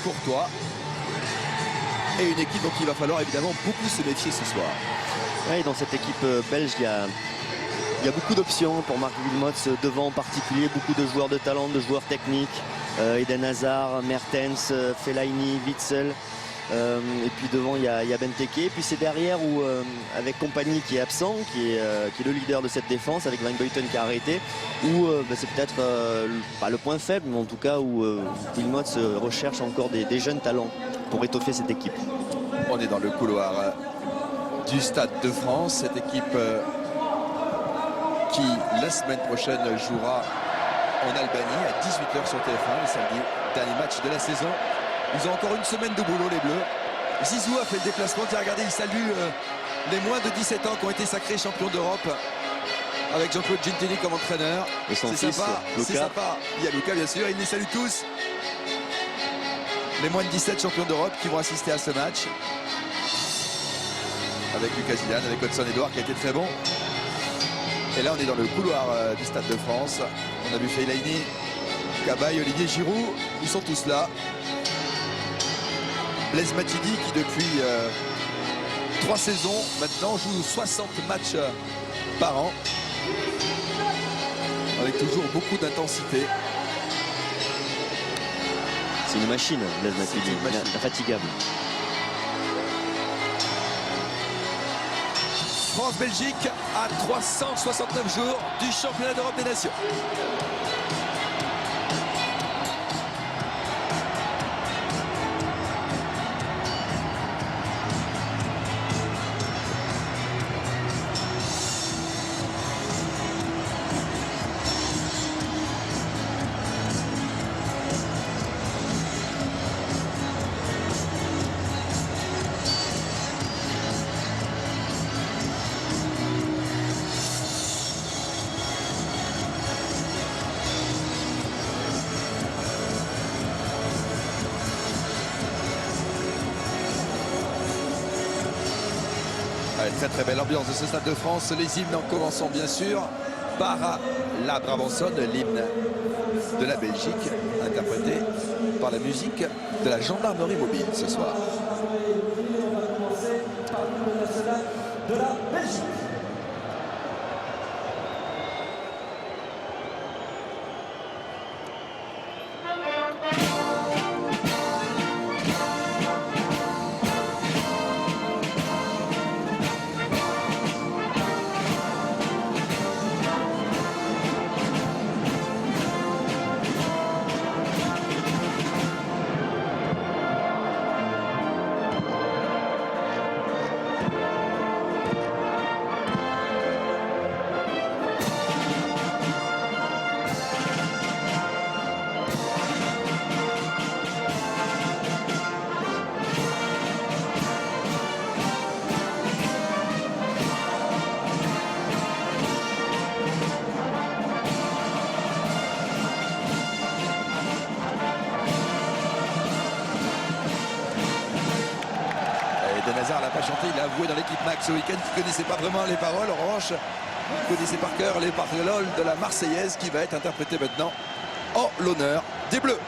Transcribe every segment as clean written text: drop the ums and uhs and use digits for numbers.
courtois. Et une équipe dont il va falloir évidemment beaucoup se méfier ce soir. Ouais, dans cette équipe belge, il y a beaucoup d'options pour Marc Wilmots devant en particulier, beaucoup de joueurs de talent, de joueurs techniques. Eden Hazard, Mertens, Fellaini, Witsel. Et puis devant il y a Benteke. Et puis c'est derrière où avec Kompany qui est absent, qui est le leader de cette défense, avec Van Buiten qui a arrêté, où c'est peut-être pas le point faible, mais en tout cas où Wilmots recherche encore des jeunes talents pour étoffer cette équipe. On est dans le couloir du Stade de France, cette équipe qui la semaine prochaine jouera en Albanie à 18h sur TF1 le samedi, dernier match de la saison. Ils ont encore une semaine de boulot, les Bleus. Zizou a fait le déplacement. Tiens, regardez, il salue les moins de 17 ans qui ont été sacrés champions d'Europe avec Jean-Claude Gintini comme entraîneur. Et son c'est fils, sympa, Luca. c'est sympa. Il y a Luca, bien sûr, il les salue tous. Les moins de 17 champions d'Europe qui vont assister à ce match. Avec Lucas Zidane, avec Hudson Edouard qui a été très bon. Et là, on est dans le couloir du Stade de France. On a vu Fellaini, Cabaye, Olivier Giroud. Ils sont tous là. Blaise Matuidi qui depuis 3 saisons maintenant joue 60 matchs par an. Avec toujours beaucoup d'intensité. C'est une machine, Blaise Matuidi, infatigable. France-Belgique à 369 jours du championnat d'Europe des Nations. Très très belle ambiance de ce Stade de France. Les hymnes en commençant bien sûr par la Brabançonne, l'hymne de la Belgique, interprété par la musique de la gendarmerie mobile ce soir. De la Belgique. Eden Hazard l'a pas chanté, il a avoué dans l'équipe Max ce week-end qu'il ne connaissait pas vraiment les paroles. En revanche, il connaissait par cœur les paroles de la Marseillaise qui va être interprétée maintenant en l'honneur des Bleus.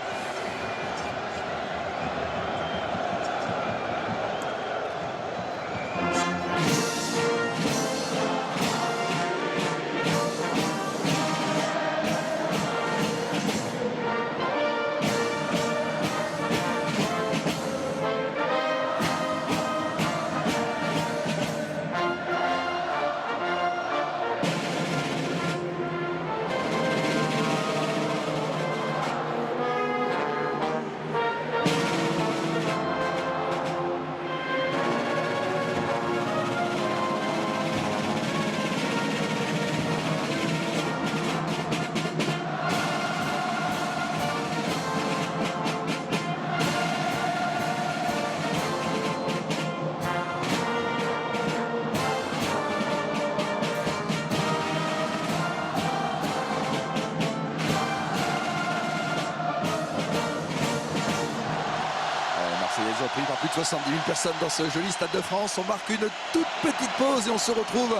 Ils ont pris par plus de 70 000 personnes dans ce joli Stade de France. On marque une toute petite pause et on se retrouve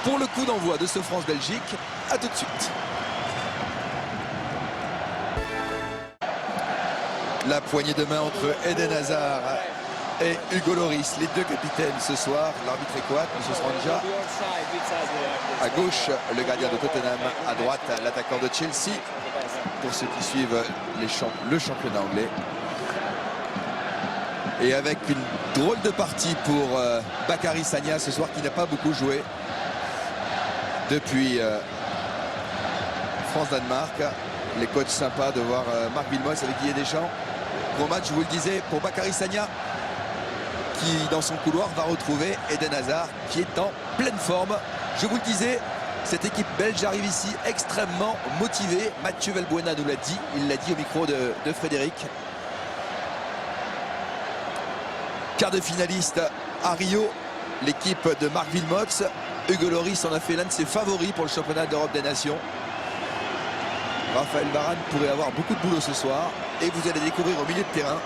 pour le coup d'envoi de ce France-Belgique. A tout de suite. La poignée de main entre Eden Hazard et Hugo Lloris, les deux capitaines ce soir. L'arbitre est quoi, M. Sranja. À gauche, le gardien de Tottenham. À droite, l'attaquant de Chelsea. Pour ceux qui suivent le championnat anglais. Et avec une drôle de partie pour Bakary Sagna ce soir, qui n'a pas beaucoup joué depuis France-Danemark. Les coachs sympas de voir Marc Wilmots avec Didier Deschamps. Gros match, je vous le disais, pour Bakary Sagna, qui dans son couloir va retrouver Eden Hazard, qui est en pleine forme. Je vous le disais, cette équipe belge arrive ici extrêmement motivée. Mathieu Valbuena nous l'a dit, il l'a dit au micro de Frédéric. Quart de finaliste à Rio, l'équipe de Marc Wilmots. Hugo Lloris en a fait l'un de ses favoris pour le championnat d'Europe des Nations. Raphaël Varane pourrait avoir beaucoup de boulot ce soir. Et vous allez découvrir au milieu de terrain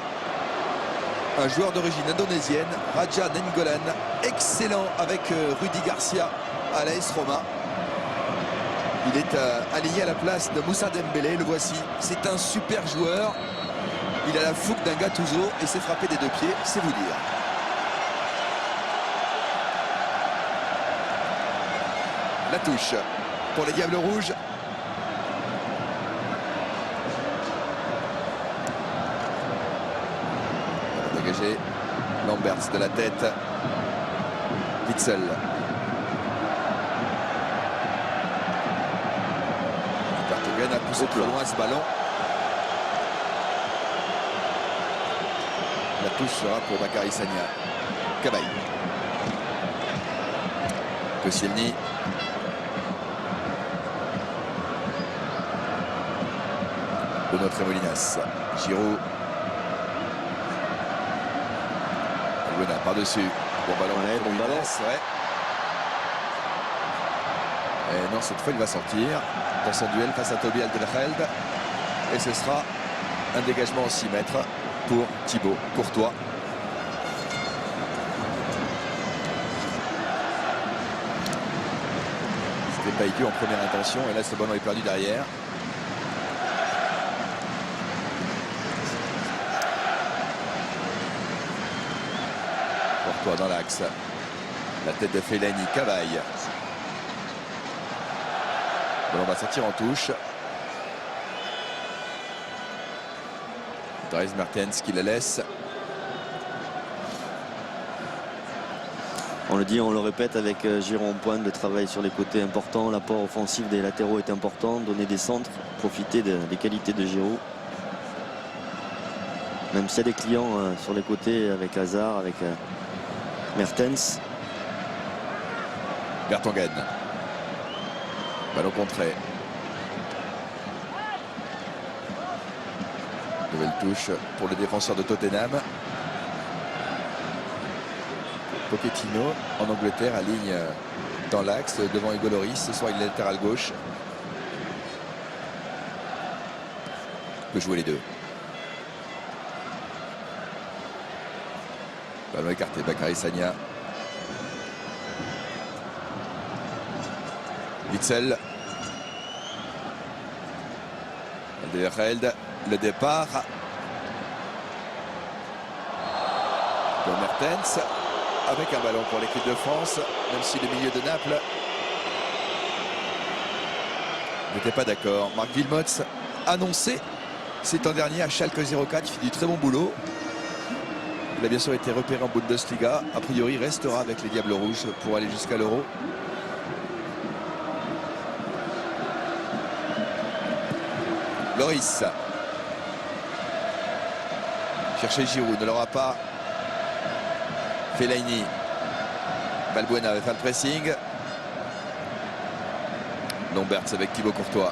un joueur d'origine indonésienne, Raja Nainggolan, excellent avec Rudy Garcia à l'AS Roma. Il est aligné à la place de Moussa Dembélé, le voici. C'est un super joueur. Il a la fougue d'un Gattuso et s'est frappé des deux pieds, c'est vous dire. La touche pour les Diables Rouges. Dégagé. Lamberts de la tête. Witsel. Vertonghen a poussé plus loin ce ballon. La touche sera pour Bakary Sagna. Cabaye. Koscielny. Benoît Tremolinas. Giroud. Valbuena par-dessus. Bon ballon. Ouais, bon ballon. Ouais. Et non, cette fois il va sortir dans son duel face à Toby Alderweireld. Et ce sera un dégagement en 6 mètres pour Thibaut Courtois. C'était Païcu en première intention et là ce ballon est perdu derrière. Courtois dans l'axe. La tête de Fellaini, Cavaille. Le ballon va sortir en touche. Dries Mertens qui la laisse. On le dit, on le répète avec Giroud en pointe, le travail sur les côtés important, l'apport offensif des latéraux est important, donner des centres, profiter des qualités de Giroud. Même s'il y a des clients sur les côtés avec Hazard, avec Mertens. Vertonghen. Ballon contré. Nouvelle touche pour le défenseur de Tottenham. Pochettino en Angleterre aligne dans l'axe devant Hugo Lloris. Ce soir il est latéral gauche. Il peut jouer les deux. Ballon écarté, Bakary Sagna. Witsel. Alderweireld. Le départ. Pour Mertens. Avec un ballon pour l'équipe de France, même si le milieu de Naples n'était pas d'accord. Marc Wilmots annoncé cet an dernier à Schalke 04, il fait du très bon boulot. Il a bien sûr été repéré en Bundesliga. A priori, il restera avec les Diables Rouges pour aller jusqu'à l'Euro. Lloris. Chercher Giroud, ne l'aura pas. Fellaini. Valbuena va faire le pressing. Lamberts avec Thibaut Courtois.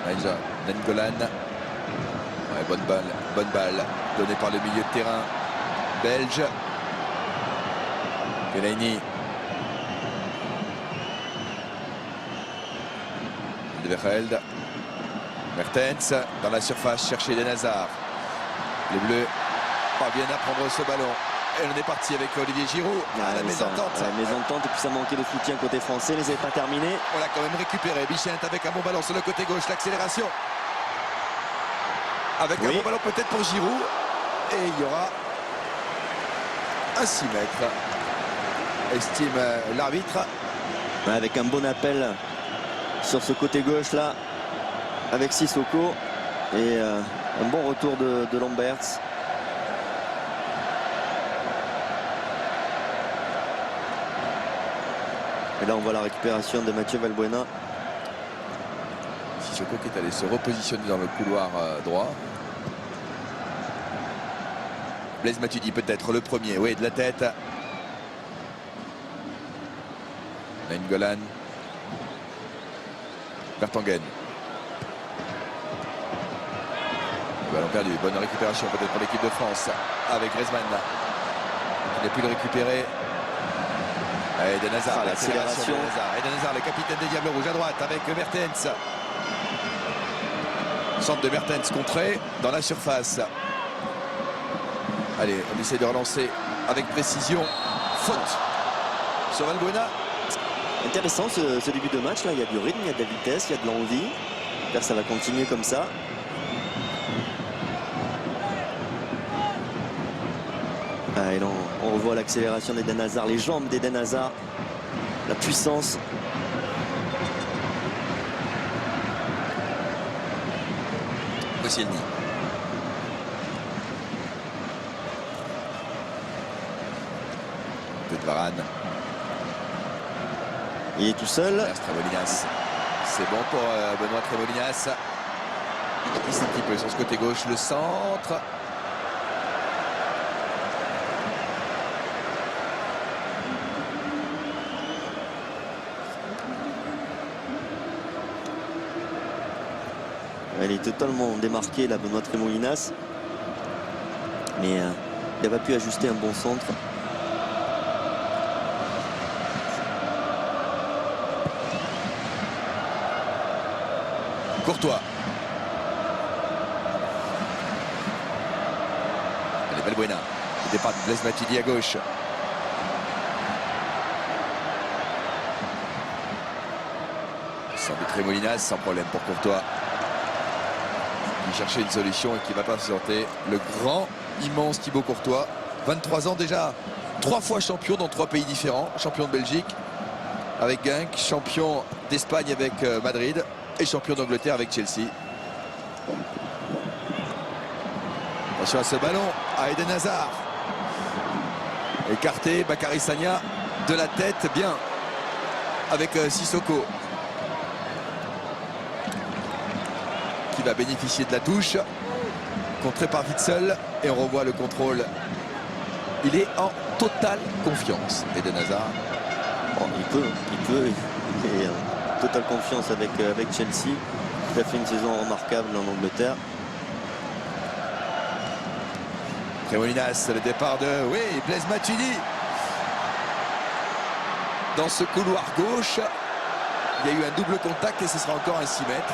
Raja Nainggolan. Ouais, bonne balle donnée par le milieu de terrain belge. Fellaini. Alderweireld. Mertens dans la surface, chercher Eden Hazard. Les Bleus parviennent à prendre ce ballon. Et on est parti avec Olivier Giroud. La mésentente. La mésentente, et puis ça manquait de soutien côté français, mais ça n'est pas terminé. On l'a quand même récupéré. Bichent avec un bon ballon sur le côté gauche, l'accélération. Avec un bon ballon peut-être pour Giroud. Et il y aura un 6 mètres, estime l'arbitre. Avec un bon appel sur ce côté gauche là, avec Sissoko. Et un bon retour de Lamberts. Et là on voit la récupération de Mathieu Valbuena. Sissoko qui est allé se repositionner dans le couloir droit. Blaise Matuidi peut-être le premier, oui, de la tête. Nainggolan. Vertonghen. Ballon perdu, bonne récupération peut-être pour l'équipe de France avec Griezmann qui n'a pu le récupérer. Eden Hazard, l'accélération. Eden Hazard, le capitaine des Diables Rouges à droite avec Mertens. Centre de Mertens contré dans la surface. Allez, on essaie de relancer avec précision. Faute sur Valbuena. Intéressant ce début de match là, il y a du rythme, il y a de la vitesse, il y a de l'envie. J'espère que ça va continuer comme ça. Et là, on revoit l'accélération d'Eden Hazard, les jambes d'Eden Hazard, la puissance. Koscielny. De Varane. Il est tout seul. Tremolinas. C'est bon pour Benoît Tremolinas. Il glisse un petit peu sur ce côté gauche, le centre. Elle est totalement démarquée là, Benoît Tremolinas. Mais il n'a pas pu ajuster un bon centre. Courtois. Allez, Valbuena. Le départ de Blaise Matuidi à gauche. Sans de Tremolinas, sans problème pour Courtois. Qui cherchait une solution et qui va pas se sortir. Le grand, immense Thibaut Courtois. 23 ans déjà. 3 fois champion dans 3 pays différents. Champion de Belgique avec Genk. Champion d'Espagne avec Madrid. Et champion d'Angleterre avec Chelsea. Attention à ce ballon, à Eden Hazard. Écarté, Bakary Sagna de la tête, bien. Avec Sissoko. Qui va bénéficier de la touche. Contré par Witsel. Et on revoit le contrôle. Il est en totale confiance, Eden Hazard. Bon, il peut. Il est en totale confiance avec Chelsea. Il a fait une saison remarquable en Angleterre. Tremolinas, le départ de Blaise Matuidi. Dans ce couloir gauche, il y a eu un double contact et ce sera encore un 6 mètres.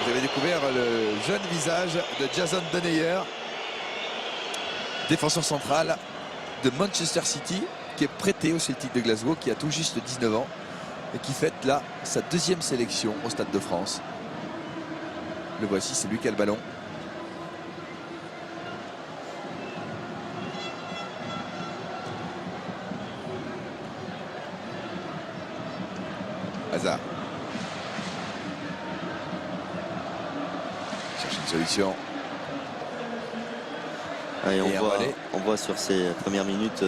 Vous avez découvert le jeune visage de Jason Denayer, défenseur central de Manchester City, qui est prêté au Celtic de Glasgow, qui a tout juste 19 ans et qui fête là sa 2e sélection au Stade de France. Le voici, c'est lui qui a le ballon. Hazard. Cherche une solution. Et on voit sur ces premières minutes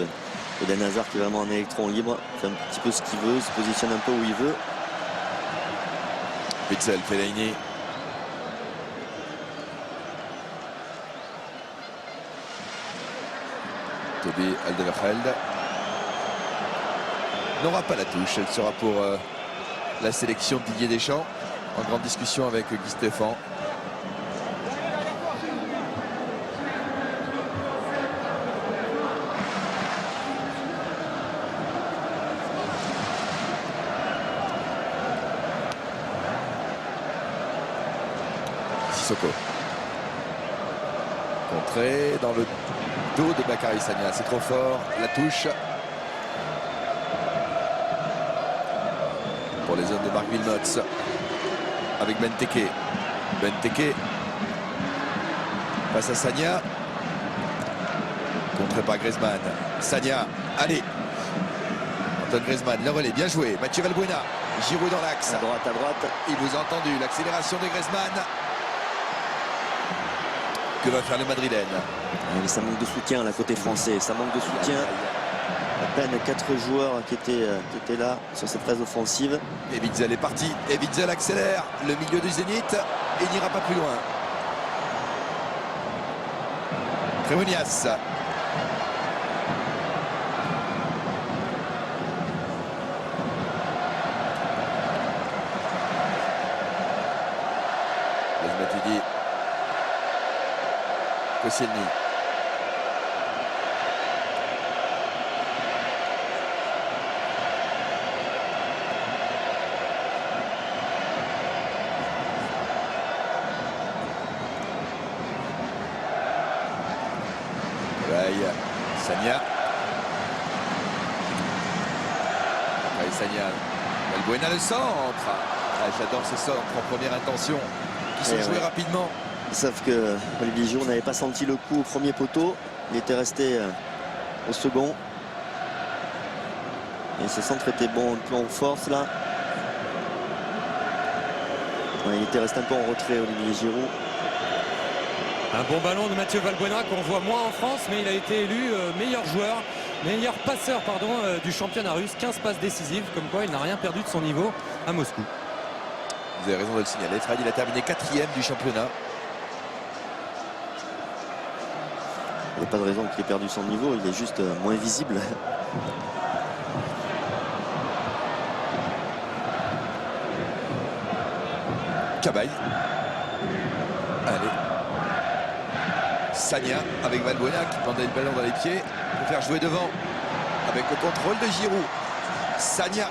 Eden Hazard qui est vraiment un électron libre. Il fait un petit peu ce qu'il veut, il se positionne un peu où il veut. Witsel, Fellaini. Toby Alderweireld n'aura pas la touche. Elle sera pour la sélection de Didier Deschamps. En grande discussion avec Guy Stéphane. Sissoko. Contré dans le dos de Bakary Sagna. C'est trop fort. La touche. Pour les hommes de Marc Wilmots. avec Benteke. Benteke face à Sagna. Contré par Griezmann. Sagna, allez. Antoine Griezmann, le relais, bien joué. Mathieu Valbuena. Giroud dans l'axe. À droite, à droite. Il vous a entendu, l'accélération de Griezmann. Que va faire le Madrilène? Mais ça manque de soutien là côté français. Ça manque de soutien. À peine 4 joueurs qui étaient là sur cette phase offensive. Et Witzel est parti. Et Witzel accélère. Le milieu du Zénith. Et il n'ira pas plus loin. Crémunias. Matuidi. Koscielny. Sagna. Allez, Sagna. Valbuena le centre. Ah, j'adore ces centres en première intention qui sont joués rapidement. Sauf que Olivier Giroud n'avait pas senti le coup au premier poteau. Il était resté au second. Et ce centre était bon un peu en force là. Ouais, il était resté un peu en retrait, Olivier Giroud. Un bon ballon de Mathieu Valbuena qu'on voit moins en France, mais il a été élu meilleur joueur, meilleur passeur du championnat russe. 15 passes décisives, comme quoi il n'a rien perdu de son niveau à Moscou. Vous avez raison de le signaler. Fred, il a terminé 4e du championnat. Il n'y a pas de raison qu'il ait perdu son niveau, il est juste moins visible. Cabaye. Allez. Sagna avec Valbuena qui demandait le ballon dans les pieds pour faire jouer devant avec le contrôle de Giroud. Sagna,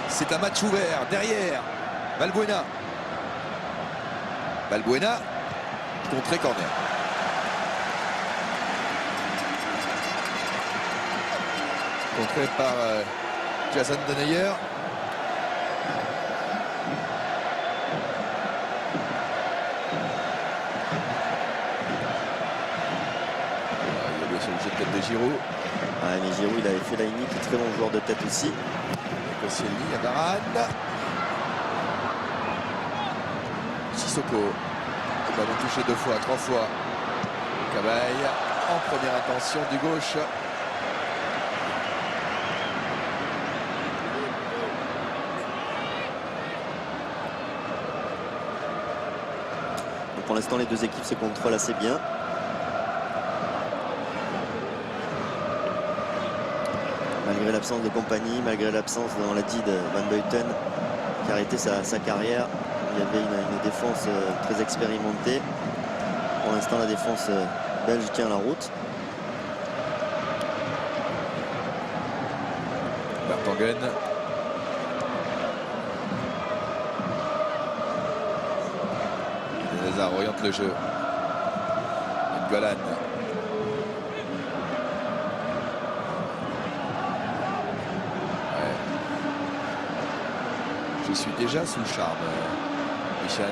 c'est un match ouvert derrière Valbuena. Valbuena, contré corner. Contré par Jason Denayer. Sur le jeu de tête de Giroud. Ah, mais Giroud, il avait fait la ligne, qui est très bon joueur de tête aussi. Koscielny à Varane. Sissoko. Le ballon touché 2 fois, 3 fois. Cabaye en première intention du gauche. Donc pour l'instant, les deux équipes se contrôlent assez bien. Malgré l'absence de compagnie, malgré l'absence, on l'a dit, de Van Buiten, qui a arrêté sa carrière. Il y avait une défense très expérimentée. Pour l'instant, la défense belge tient la route. Vertonghen. Hazard oriente le jeu. Golan. Je suis déjà sous le charme, Michel.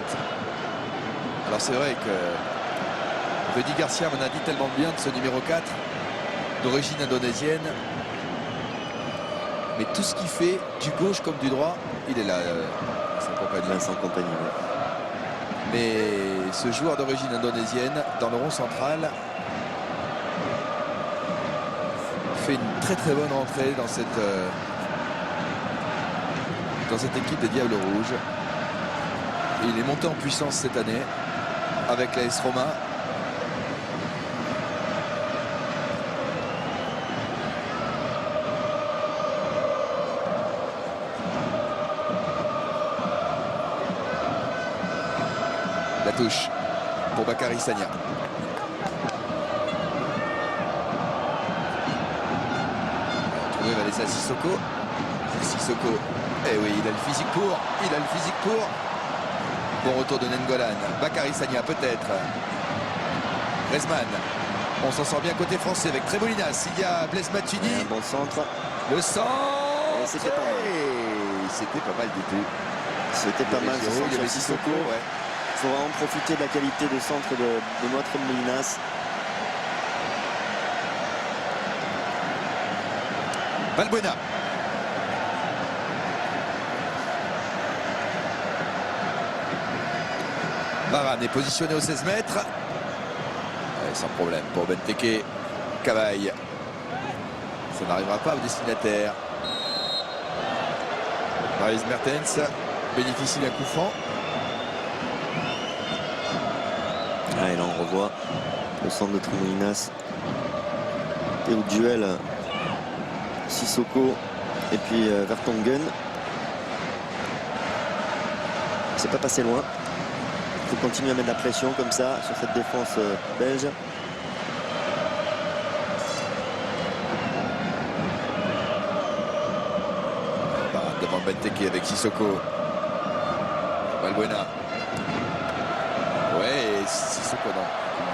Alors c'est vrai que Rudy Garcia m'en a dit tellement bien de ce numéro 4, d'origine indonésienne. Mais tout ce qu'il fait, du gauche comme du droit, il est là, sans compagnie. Là, sans compagnie, ouais. Mais ce joueur d'origine indonésienne, dans le rond central, fait une très très bonne rentrée dans cette équipe des Diables Rouges. Et il est monté en puissance cette année avec l'AS Roma. La touche pour Bakary Sagna. Trouvé Vanessa Sissoko. Sissoko. Eh oui, il a le physique pour. Il a le physique pour. Bon retour de Nengolan. Bakary Sagna peut-être. Griezmann. On s'en sort bien côté français avec Tremolinas. Il y a Blaise Matuidi. Un bon centre. Le centre. C'était pas mal. C'était pas mal du tout. C'était pas mal ce Giro, centre il y avait sur Sissoko. Sissoko. Ouais. Il faut vraiment profiter de la qualité de centre de notre Molinas. Valbuena. Varane est positionné aux 16 mètres. Ouais, sans problème pour Benteke. Cavaille. Ça n'arrivera pas au destinataire. Dries Mertens bénéficie d'un coup franc. Ah, et là on revoit le centre de Tremolinas. Et au duel Sissoko et puis Vertonghen. C'est pas passé loin. Il faut continuer à mettre de la pression comme ça sur cette défense belge. Devant Benteke avec Sissoko. Valbuena. Ouais, et Sissoko, non.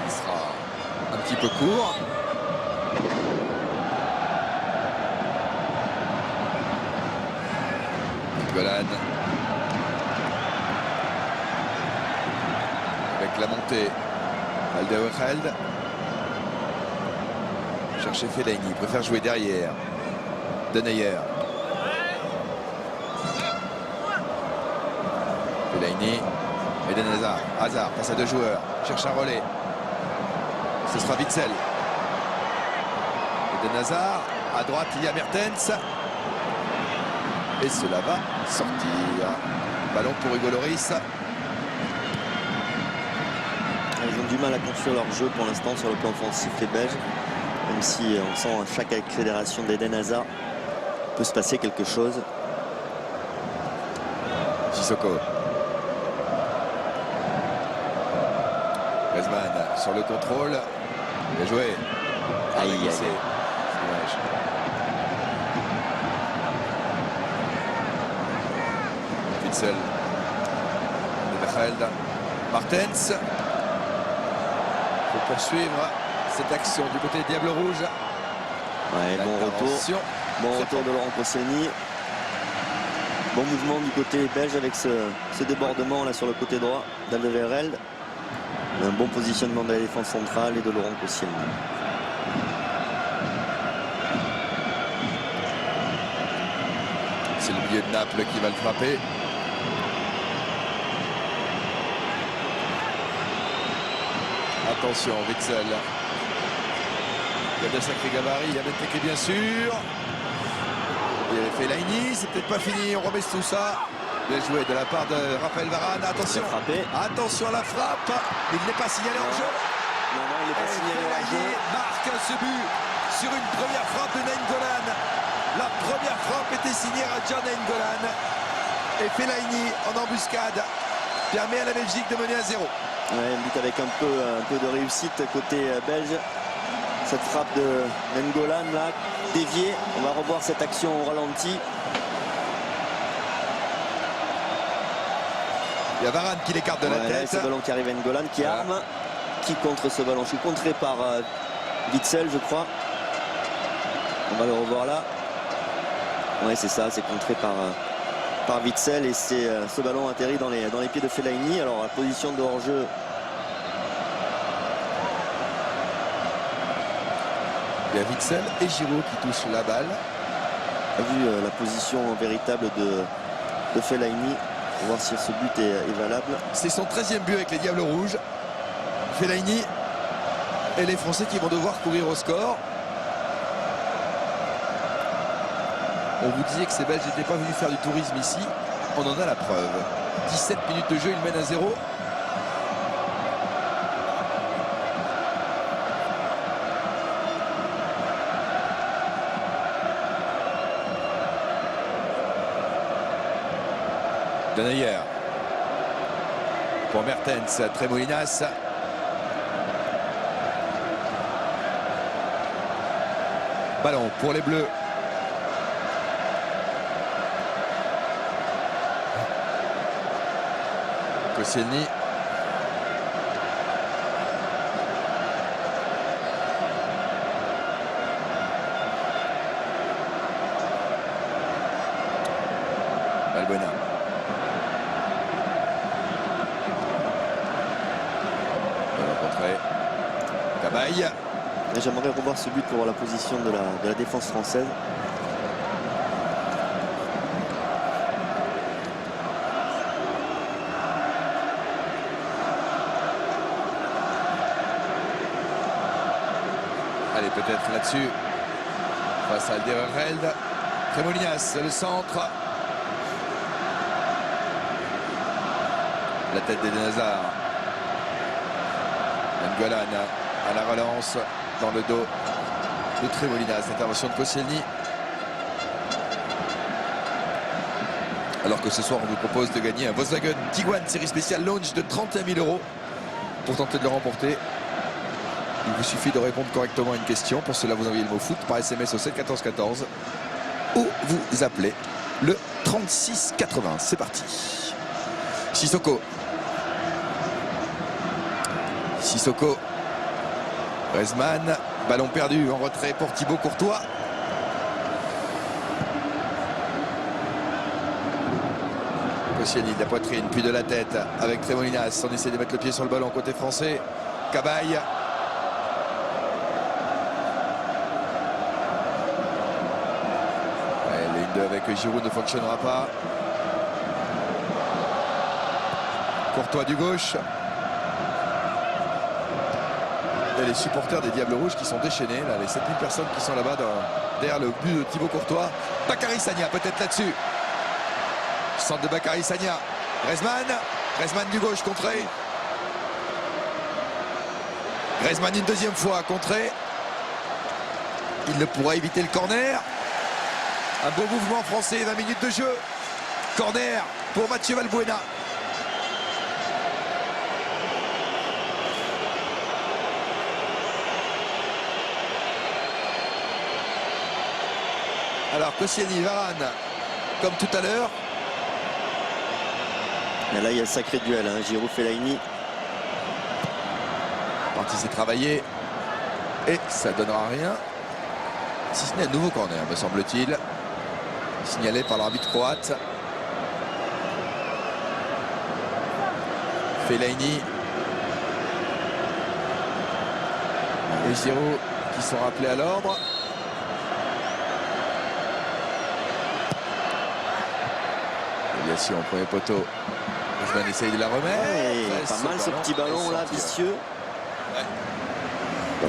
Il sera un petit peu court. Golan. Avec la montée. Alderweireld. Chercher Fellaini. Il préfère jouer derrière. Denayer. Fellaini. Eden Hazard. Hazard passe à deux joueurs. Cherche un relais. Ce sera Witsel. Eden Hazard. À droite, il y a Mertens. Et cela va sortir. Ballon pour Hugo Lloris. Ils ont du mal à construire leur jeu pour l'instant sur le plan offensif, les Belges. Même si on sent à chaque accélération d'Eden Hazard peut se passer quelque chose. Sissoko. Griezmann sur le contrôle. Bien joué. Aïe, aïe, aïe. C'est dommage. Witsel. Alderweireld. Martens. Pour poursuivre cette action du côté des Diables Rouges. Ouais, bon retour. L'intervention. Bon retour de Laurent Koscielny. Bon mouvement du côté belge avec ce débordement là sur le côté droit d'Alderweireld. Un bon positionnement de la défense centrale et de Laurent Koscielny. C'est le milieu de Naples qui va le frapper. Attention, Witsel. Il y a de sacrés gabarits. Il y a Benteke bien sûr. Il y a Fellaini. C'est peut-être pas fini. On remet tout ça. Bien joué de la part de Raphaël Varane. Attention. Attention à la frappe. Il n'est pas signalé en jeu. Non, il n'est pas signalé en jeu. Marque ce but sur une première frappe de Nainggolan. La première frappe était signée à John Nainggolan. Et Fellaini en embuscade permet à la Belgique de mener à 0. Ouais, un but avec un peu de réussite côté belge. Cette frappe de Nainggolan là, déviée. On va revoir cette action au ralenti. Il y a Varane qui l'écarte de la tête. Ce ballon qui arrive à Nainggolan qui arme. Qui contre ce ballon? Je suis contré par Witsel, je crois. On va le revoir là. Oui, c'est ça, c'est contré par Witsel et c'est ce ballon atterrit dans les pieds de Fellaini. Alors la position de hors-jeu. Il y a Witsel et Giroud qui touchent la balle. On a vu la position véritable de Fellaini. On va voir si ce but est valable. C'est son 13e but avec les Diables Rouges. Fellaini et les Français qui vont devoir courir au score. On vous disait que ces Belges n'étaient pas venus faire du tourisme ici. On en a la preuve. 17 minutes de jeu, il mène à 0. Denayer. Pour Mertens, Tremolinas. Ballon pour les Bleus. Koscielny. Valbuena. contrée. Cabaye. J'aimerais revoir ce but pour voir la position de la défense française. Allez, peut-être là-dessus. Face à Alderweireld. Tremolinas, le centre. La tête d'Eden Hazard. Nainggolan à la relance dans le dos de Tremolinas. Intervention de Koscielny. Alors que ce soir, on vous propose de gagner un Volkswagen Tiguan série spéciale Launch de 31 000 € pour tenter de le remporter. Il vous suffit de répondre correctement à une question. Pour cela, vous envoyez le mot foot par SMS au 7 14 14 ou vous appelez le 36 80. C'est parti. Sissoko. Sissoko. Griezmann. Ballon perdu en retrait pour Thibaut Courtois. Koscielny de la poitrine, puis de la tête avec Tremolinas. On essaie de mettre le pied sur le ballon côté français. Cabaye. Avec Giroud ne fonctionnera pas. Courtois du gauche. Et les supporters des Diables Rouges qui sont déchaînés, là, les 7000 personnes qui sont là-bas derrière le but de Thibaut Courtois. Bakary Sagna peut-être là-dessus. Centre de Bakary Sagna. Griezmann du gauche contré. Griezmann une deuxième fois contré. Il ne pourra éviter le corner. Un beau mouvement français, 20 minutes de jeu. Corner pour Mathieu Valbuena. Alors Koscielny, Varane, comme tout à l'heure. Là, il y a un sacré duel, hein. Giroud, Fellaini. Parti s'est travaillé. Et ça ne donnera rien. Si ce n'est un nouveau corner, me semble-t-il. Signalé par l'arbitre croate. Fellaini et Giroud qui sont rappelés à l'ordre. Déviation au premier poteau. Griezmann essaye de la remettre. Ouais, pas mal ce petit ballon là, vicieux. Ouais.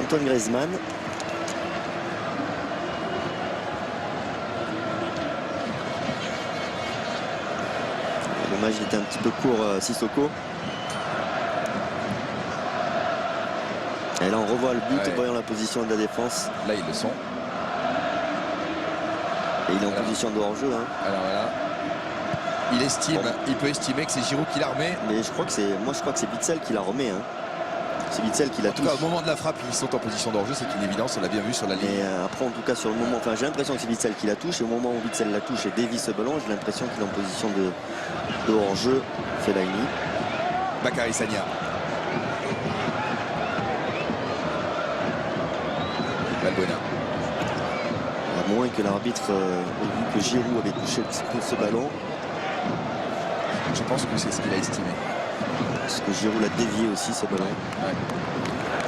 Antoine Griezmann. Dommage, il était un petit peu court, Sissoko. Et là, on revoit le but, voyant la position de la défense. Là, ils le sont. Et il est en position de hors-jeu. Hein. Alors voilà. Il estime, il peut estimer que c'est Giroud qui la remet. Mais je crois que c'est Witsel qui la remet. Hein. C'est Witsel qui la touche. En tout cas, au moment de la frappe, ils sont en position d'hors-jeu, c'est une évidence, on l'a bien vu sur la ligne. Et après, en tout cas, sur le moment, enfin, j'ai l'impression que c'est Witsel qui la touche. Et au moment où Witsel la touche et dévie ce ballon, j'ai l'impression qu'il est en position de hors-jeu. Fellaini. Bakary Sagna. Valbuena. À moins que l'arbitre ait vu que Giroud avait touché un petit peu ce ballon. Je pense que c'est ce qu'il a estimé. Parce que Giroud l'a dévié aussi, ce ballon. Ouais.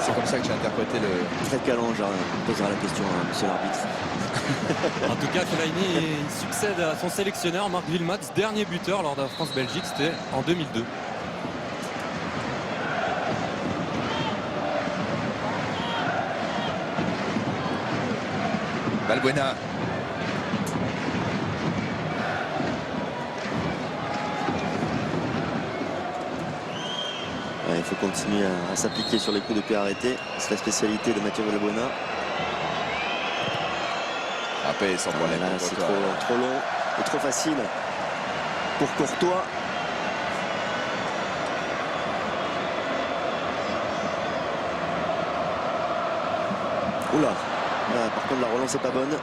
C'est comme ça que j'ai interprété le... Très calant, on posera la question à monsieur l'arbitre. En tout cas, Fellaini succède à son sélectionneur, Marc Wilmots, dernier buteur lors de la France-Belgique, c'était en 2002. Valbuena. Il faut continuer à s'appliquer sur les coups de pied arrêtés. C'est la spécialité de Mathieu Valbuena. Rappel sans problème. C'est trop long et trop facile pour Courtois. Oula, par contre la relance n'est pas bonne.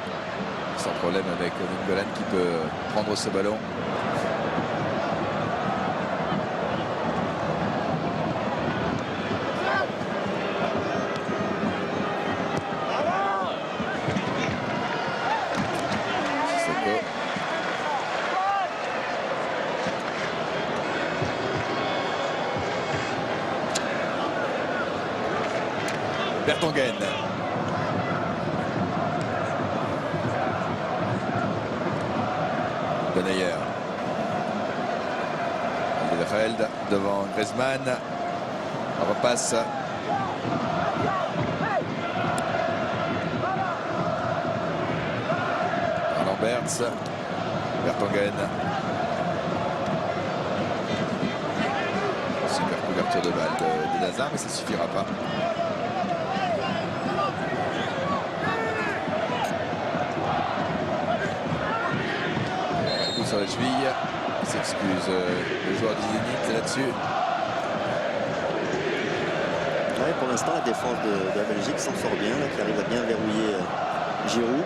Sans problème avec Nainggolan qui peut prendre ce ballon. Vertonghen. Denayer. Alderweireld devant Griezmann. On repasse. Lamberts. Vertonghen. Super couverture de balle de Hazard, mais ça ne suffira pas. Un coup sur la cheville. Il s'excuse le joueur du Zénith là-dessus. Ouais, pour l'instant, la défense de la Belgique s'en sort bien, là, qui arrive à bien verrouiller Giroud.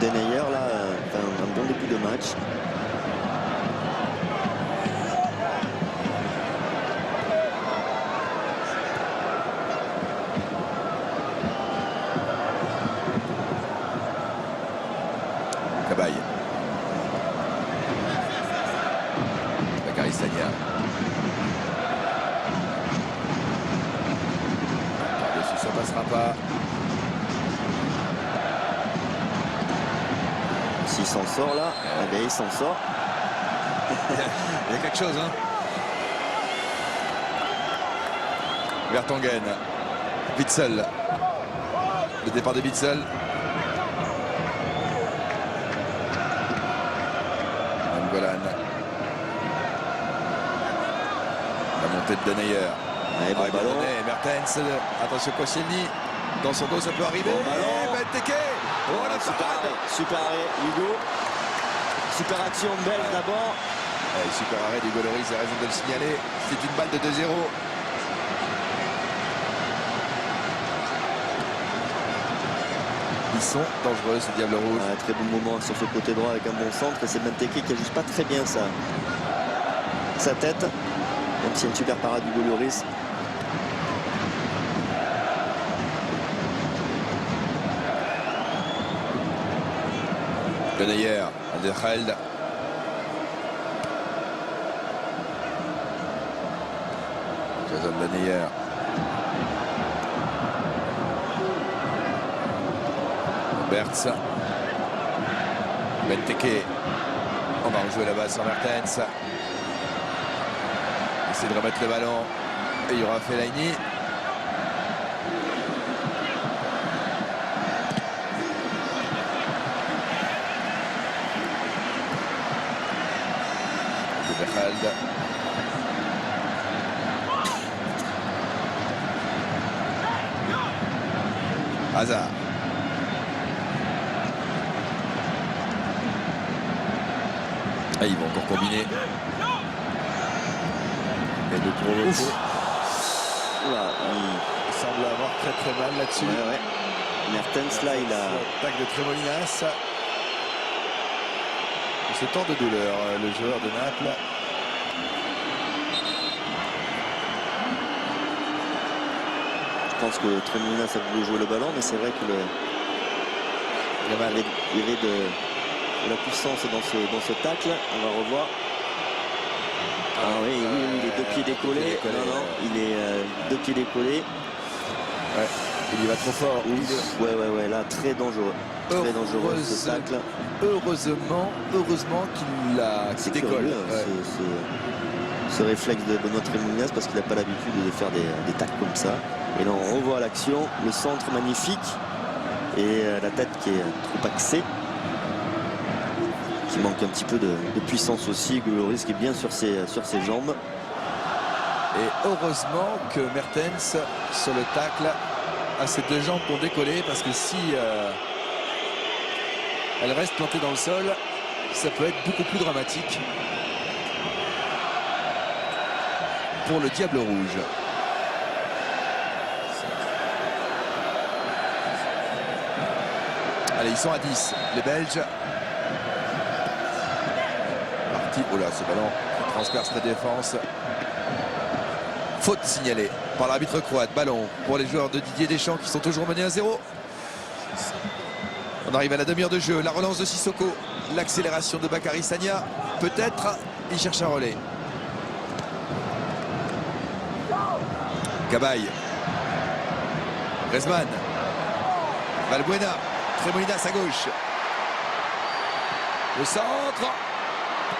Denayer, là, un bon début de match. Cabaye. Bakary Sagna. Par-dessus, ça passera pas. S'il s'en sort là, eh bien, il s'en sort. Il y a quelque chose, hein. Vertonghen. Witsel. Le départ de Witsel. Golan. La montée de Denayer. Ouais, bon ballon. Mertens. Attention Koscielny. Dans son dos, ça peut arriver. Bon ballon. Benteke. Oh la parade. Super arrêt, Hugo. Super action belge d'abord. Super arrêt d'Hugo Lloris, il a raison de le signaler. C'est une balle de 2-0. Ils sont dangereux, ces Diables Rouges. Ouais, très bon moment sur ce côté droit avec un bon centre. Et c'est Benteke qui ajuste pas très bien sa tête. Même s'il y a une super parade d'Hugo Lloris. Denayer, Alderweireld. Jason Denayer. Bertz. Benteke. On va rejouer là-bas sur Mertens. Essayer de remettre le ballon. Et il y aura Fellaini. Alderweireld. Hazard. Ah, ils vont encore combiner. Et le gros repos. Là, Il semble avoir très mal là-dessus. ouais. Mertens, là, il a... Attaque de Tremolinas. Ce temps de douleur, le joueur de Naples. Je pense que Tremolinas a voulu jouer le ballon, mais c'est vrai que il y avait de la puissance dans ce tacle. On va revoir. Ah oui, il est deux pieds décollés. Non, il est deux pieds décollés. Ouais, il y va trop fort. Ouais, là, très dangereux. Très dangereux ce tacle. Heureusement qu'il décolle. Curieux, ce réflexe de Benoît Tremolinas, parce qu'il n'a pas l'habitude de faire des tacles comme ça. Et là, on revoit l'action, le centre magnifique et la tête qui est trop axée, qui manque un petit peu de puissance aussi. Hugo Lloris qui est bien sur ses jambes. Et heureusement que Mertens, sur le tacle, a ses deux jambes pour décoller, parce que si elle reste plantée dans le sol, ça peut être beaucoup plus dramatique pour le Diable Rouge. Allez, ils sont à 10, les Belges. Parti, oh là, ce ballon qui transperce la défense. Faute signalée par l'arbitre croate. Ballon pour les joueurs de Didier Deschamps qui sont toujours menés à 0. On arrive à la demi-heure de jeu. La relance de Sissoko. L'accélération de Bakary Sagna. Peut-être, il cherche un relais. Cabaye. Griezmann. Valbuena. Tremolinas à gauche. Le centre.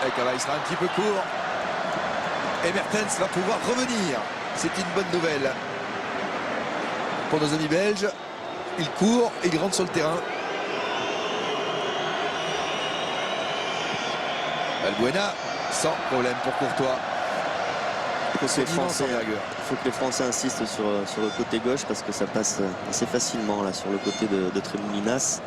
Et il sera un petit peu court. Et Mertens va pouvoir revenir. C'est une bonne nouvelle pour nos amis belges. Ils courent et ils rentrent sur le terrain. Valbuena, sans problème pour Courtois. Il faut que les Français insistent sur le côté gauche parce que ça passe assez facilement là sur le côté de Tremolinas.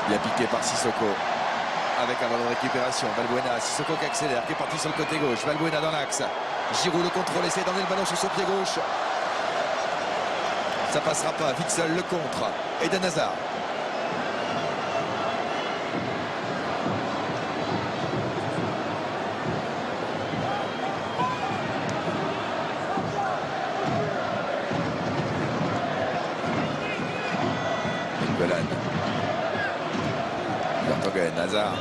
Bien piqué par Sissoko. Avec un ballon de récupération. Valbuena, Sissoko qui accélère, qui est parti sur le côté gauche. Valbuena dans l'axe. Giroud le contrôle, essaie d'emmener le ballon sur son pied gauche. Ça passera pas. Witsel le contre. Eden Hazard. Golan. Vertonghen, Hazard.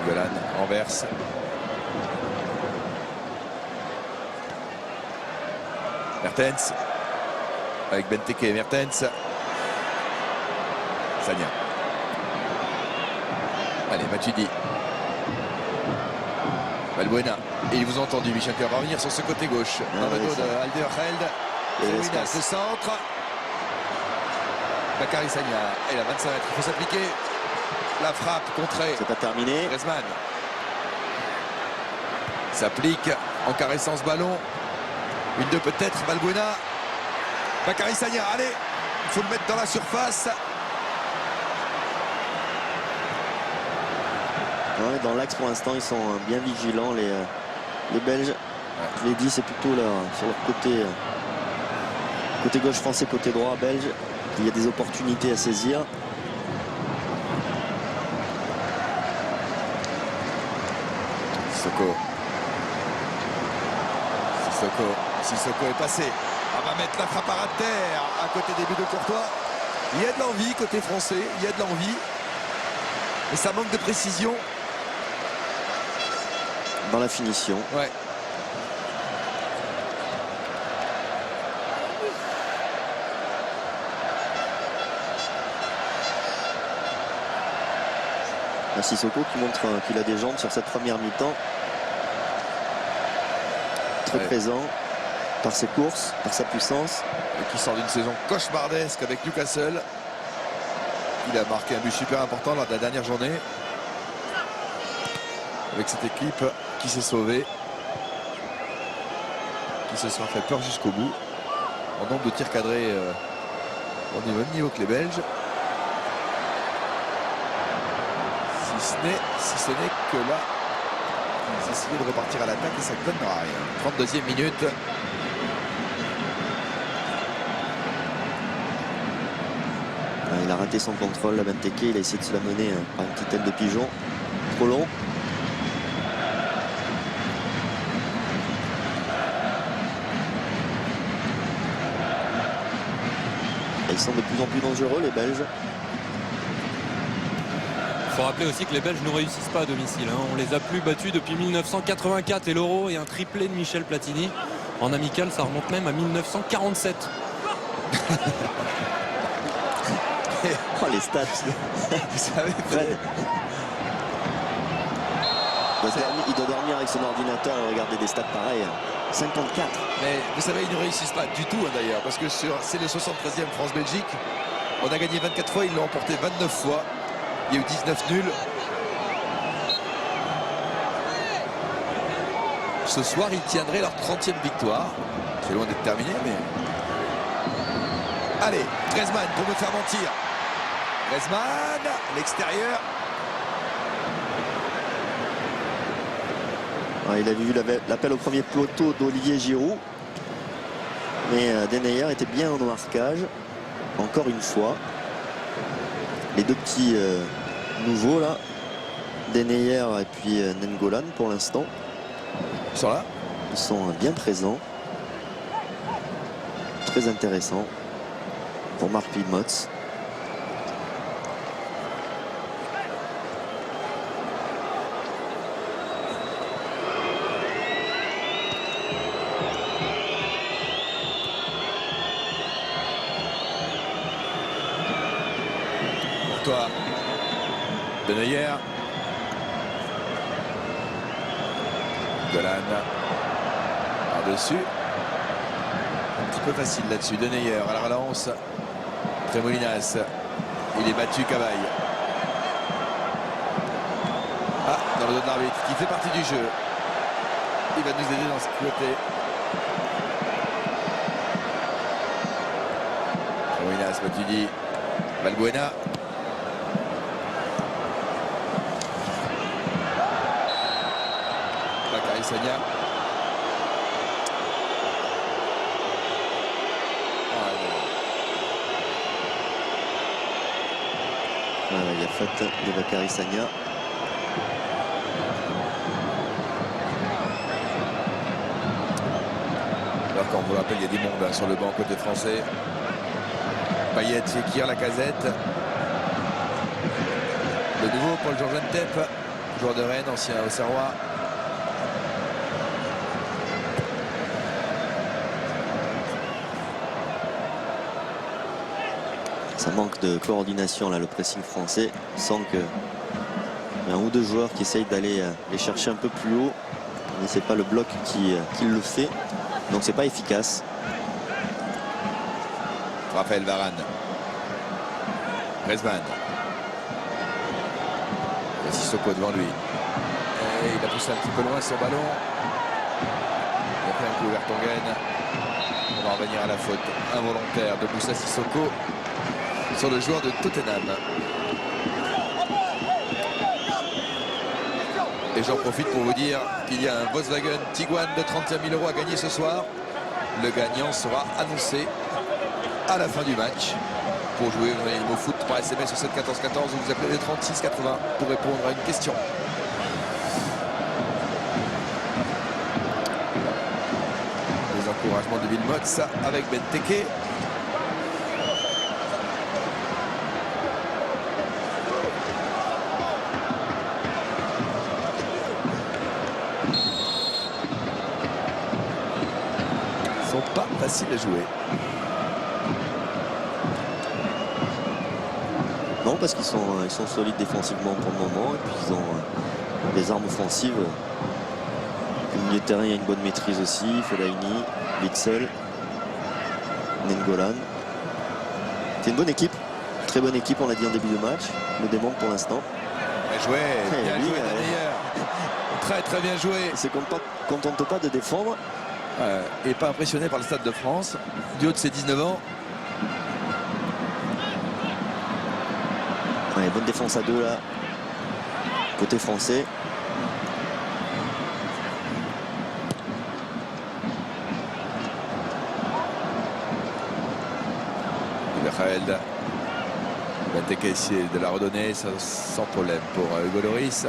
Golan renverse. Mertens. Avec Benteke et Mertens. Sagna. Allez, Matuidi. Valbuena. Et il vous a entendu, Michel Coeur va revenir sur ce côté gauche. Dans le dos de Alderweireld. Le centre. Bakary Sagna. Et la 25 mètres. Il faut s'appliquer. La frappe contrée. C'est pas terminé. Griezmann s'applique en caressant ce ballon. Une deux peut-être. Valbuena. Bakary Sagna. Allez, il faut le mettre dans la surface. Ouais, dans l'axe pour l'instant ils sont bien vigilants les Belges. Ouais. Je l'ai dit, c'est plutôt là sur leur côté gauche français, côté droit belge. Il y a des opportunités à saisir. Sissoko est passé. On va mettre la frappe à ras de terre à côté des buts de Courtois. Il y a de l'envie côté français, il y a de l'envie. Et ça manque de précision. Dans la finition. Ouais. Sissoko qui montre qu'il a des jambes sur cette première mi-temps. Très présent par ses courses, par sa puissance. Et qui sort d'une saison cauchemardesque avec Newcastle. Il a marqué un but super important lors de la dernière journée. Avec cette équipe qui s'est sauvée. Qui se sera fait peur jusqu'au bout. En nombre de tirs cadrés au même niveau que les Belges. Si ce n'est que là, ils essayaient de repartir à l'attaque et ça ne donnera rien. 32e minute. Il a raté son contrôle, la Benteke. Il a essayé de se la mener par une petite aile de pigeon. Trop long. Et ils sont de plus en plus dangereux, les Belges. Il faut rappeler aussi que les Belges ne réussissent pas à domicile. On les a plus battus depuis 1984 et l'Euro et un triplé de Michel Platini. En amical, ça remonte même à 1947. Oh, les stats. Vous savez, Fred. Il doit dormir avec son ordinateur et regarder des stats pareils. 54. Mais vous savez, ils ne réussissent pas du tout d'ailleurs. Parce que c'est le 73e France-Belgique. On a gagné 24 fois, ils l'ont emporté 29 fois. Il y a eu 19 nuls. Ce soir, ils tiendraient leur 30e victoire. C'est loin d'être terminé, mais... Allez, Griezmann pour me faire mentir. Griezmann, l'extérieur. Il a vu l'appel au premier poteau d'Olivier Giroud. Mais Denayer était bien en marquage. Encore une fois. Les deux petits nouveaux là. Denayer et puis Nainggolan pour l'instant. Ils sont là. Ils sont bien présents. Très intéressant pour Marc Wilmots. Toi, Denayer, Golan par-dessus, un petit peu facile là-dessus. Denayer à la relance, Tremolinas, il est battu, Cavaille. Ah, dans le dos de l'arbitre qui fait partie du jeu. Il va nous aider dans ce côté. Tremolinas, Matuidi, Valbuena. Sagna. Il y a faute de Bakary Sagna. Alors quand on vous le rappelle, il y a des mondes sur le banc côté français. Payet, Fekir, Lacazette. Le nouveau Paul-Georges Ntep, joueur de Rennes, ancien Auxerrois. Ça manque de coordination là, le pressing français. On sent qu'il y a un ou deux joueurs qui essayent d'aller les chercher un peu plus haut. Mais c'est pas le bloc qui le fait. Donc c'est pas efficace. Raphaël Varane. Griezmann. Sissoko devant lui. Et il a poussé un petit peu loin son ballon. Il a pris un coup vers Tongen. On va revenir à la faute involontaire de Moussa Sissoko sur le joueur de Tottenham. Et j'en profite pour vous dire qu'il y a un Volkswagen Tiguan de 31 000 € à gagner ce soir. Le gagnant sera annoncé à la fin du match. Pour jouer, vous envoyez le mot foot par SMS sur 7 14 14 ou vous appelez le 36 80 pour répondre à une question. Les encouragements de Wilmots avec Benteke. Ils sont pas faciles à jouer. Non, parce qu'ils sont solides défensivement pour le moment. Et puis ils ont des armes offensives. Au milieu de terrain, il y a une bonne maîtrise aussi. Fellaini, Witsel, Nengolan. C'est une bonne équipe. Très bonne équipe, on l'a dit en début de match. Le démontre pour l'instant. Bien joué, Denayer. Très très bien joué. Il ne se contente pas de défendre. Et pas impressionné par le Stade de France. Du haut de ses 19 ans. Ouais, bonne défense à deux là. Côté français. Raël Benteke essayer de la redonner sans problème pour Hugo Lloris.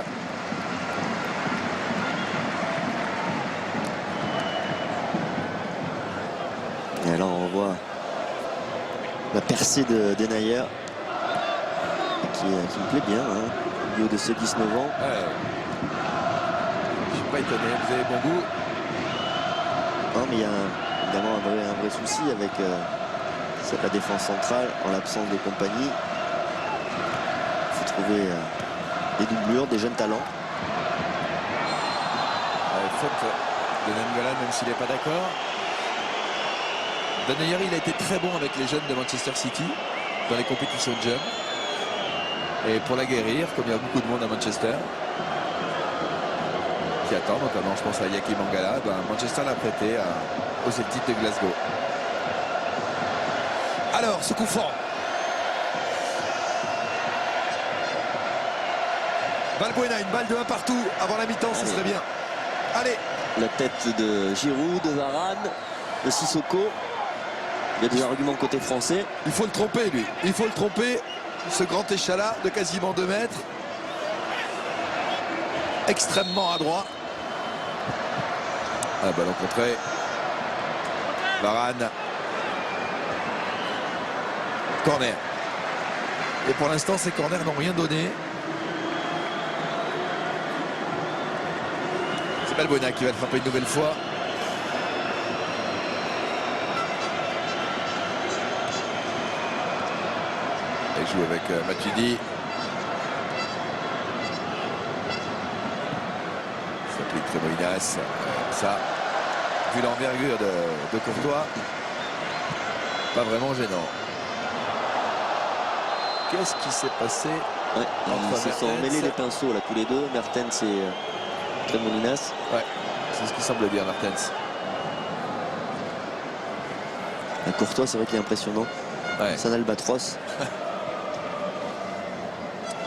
Et là on revoit la percée de Denayer qui me plaît bien, hein, du haut de ses 19 ans. Ouais. Je suis pas étonné, vous avez bon goût. Non, mais il y a évidemment un vrai souci avec la défense centrale en l'absence de compagnie. Il faut trouver des doublures, des jeunes talents. Faute de Nengolan, même s'il n'est pas d'accord. Denayer, il a été très bon avec les jeunes de Manchester City dans les compétitions de jeunes. Et pour la guérir, comme il y a beaucoup de monde à Manchester qui attend, notamment je pense à Yaki Mangala, Manchester l'a prêté au Celtic de Glasgow. Alors, ce coup franc. Valbuena, une balle de 1 partout avant la mi-temps, ce serait bien. Allez. La tête de Giroud, de Varane, de Sissoko. Il y a des arguments côté français. Il faut le tromper, lui. Il faut le tromper. Ce grand échalas de quasiment 2 mètres. Extrêmement adroit. Un ballon contré. Varane. Corner. Et pour l'instant, ces corners n'ont rien donné. C'est Balbuena qui va le frapper une nouvelle fois. Il joue avec Matuidi. Ça s'applique Tremoinas. Ça, vu l'envergure de Courtois, pas vraiment gênant. Qu'est-ce qui s'est passé? Ouais, ils se sont mêlés les pinceaux là tous les deux, Mertens et Tremoinas. Ouais, c'est ce qui semble dire Mertens. Courtois, c'est vrai qu'il est impressionnant. Ouais. C'est un albatros.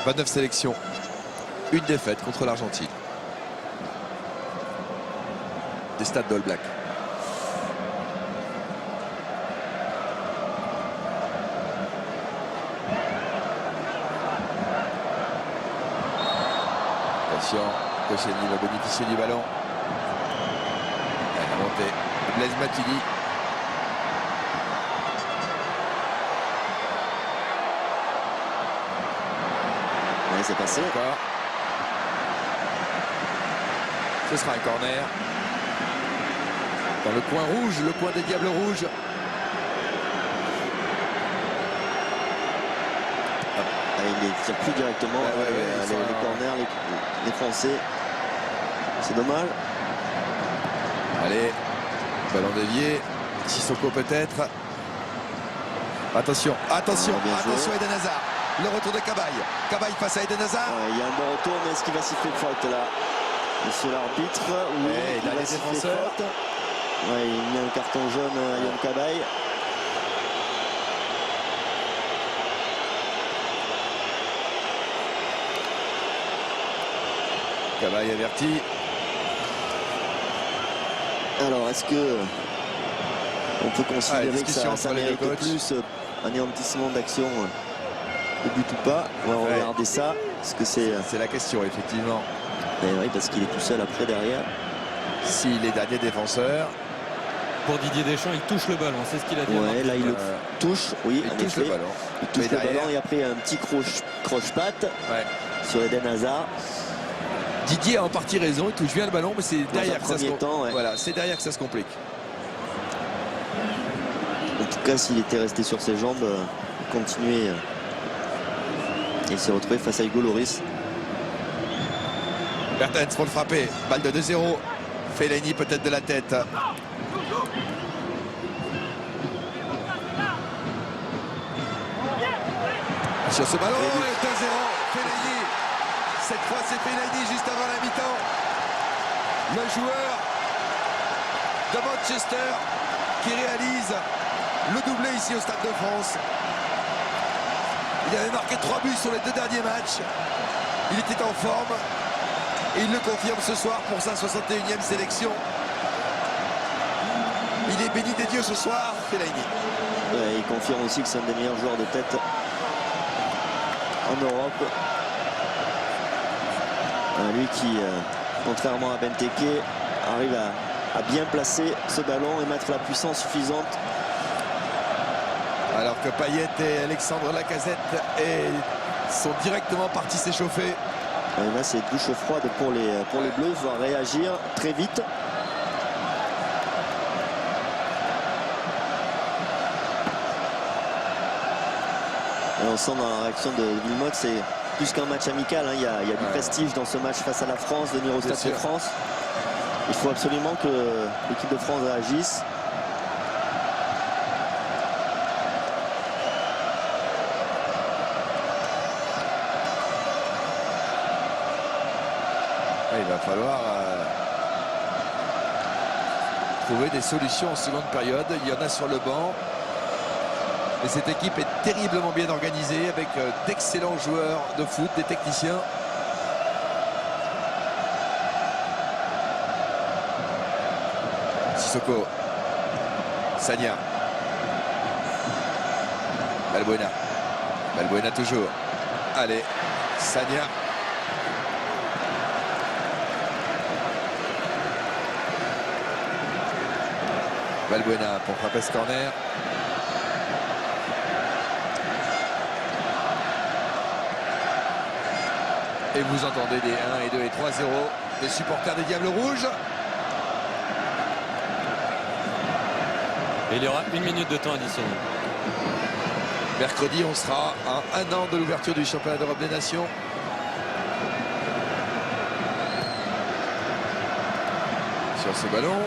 29 sélections, une défaite contre l'Argentine. Des stades d'All Black. Attention, Koscielny va bénéficier du ballon. La montée de Blaise Matuidi. Ouais, c'est passé. Encore. Ce sera un corner. Dans le coin rouge, le coin des Diables Rouges. Ah, il ne tire plus directement. Ouais, les corners, les Français. C'est dommage. Allez, ballon dévié. Sissoko peut-être. Attention, attention, bien joué. attention Eden Hazard. Le retour de Cabaye. Cabaye face à Eden Hazard. Il y a un bon retour, mais est-ce qu'il va siffler faute là? Monsieur l'arbitre, oui, il a va les siffler défenseurs. faute. Ouais, il met un carton jaune à Yann Cabaye. Cabaye averti. Alors, est-ce que on peut considérer que discussion ça entre les deux mérite coachs. plus anéantissement d'action au but ou pas? On va regarder ça. Est-ce que c'est... C'est la question, effectivement. Oui, parce qu'il est tout seul après derrière. S'il est dernier défenseur, Pour Didier Deschamps, il touche le ballon, c'est ce qu'il a dit. Ouais, là il le touche, oui, il en touche effet. le ballon. Il touche Mais le derrière- ballon et après un petit croche-patte Ouais. sur Eden Hazard. Didier a en partie raison, il touche bien le ballon, mais c'est derrière un que ça se premier temps, ouais. Voilà, c'est derrière que ça se complique. En tout cas, s'il était resté sur ses jambes, continuer et il s'est retrouvé face à Hugo Lloris. Mertens pour le frapper, balle de 2-0. Fellaini peut-être de la tête. Sur ce ballon, et 2-0. Fellaini. Cette fois, c'est Fellaini juste avant la mi-temps. Le joueur de Manchester qui réalise le doublé ici au Stade de France. Il avait marqué 3 buts sur les 2 derniers matchs. Il était en forme. Et il le confirme ce soir pour sa 61e sélection. Il est béni des dieux ce soir, Fellaini. Il confirme aussi que c'est un des meilleurs joueurs de tête en Europe. Lui qui, contrairement à Benteke, arrive à bien placer ce ballon et mettre la puissance suffisante. Alors que Payet et Alexandre Lacazette sont directement partis s'échauffer. Et là, c'est douche froide pour les Bleus. Il faut réagir très vite. Et on sent dans la réaction de Wilmots, c'est plus qu'un match amical. Hein. Il y a du prestige dans ce match face à la France, venir au Stade de France. Il faut absolument que l'équipe de France réagisse. Il va falloir trouver des solutions en seconde période. Il y en a sur le banc. Et cette équipe est terriblement bien organisée avec d'excellents joueurs de foot, des techniciens. Sissoko. Sagna. Balbuena. Balbuena toujours. Allez, Sagna. Valbuena pour frapper ce corner. Et vous entendez des 1 et 2 et 3-0 des supporters des Diables Rouges. Et il y aura 1 minute de temps additionnel. Mercredi, on sera à 1 an de l'ouverture du championnat d'Europe des Nations. Sur ce ballon,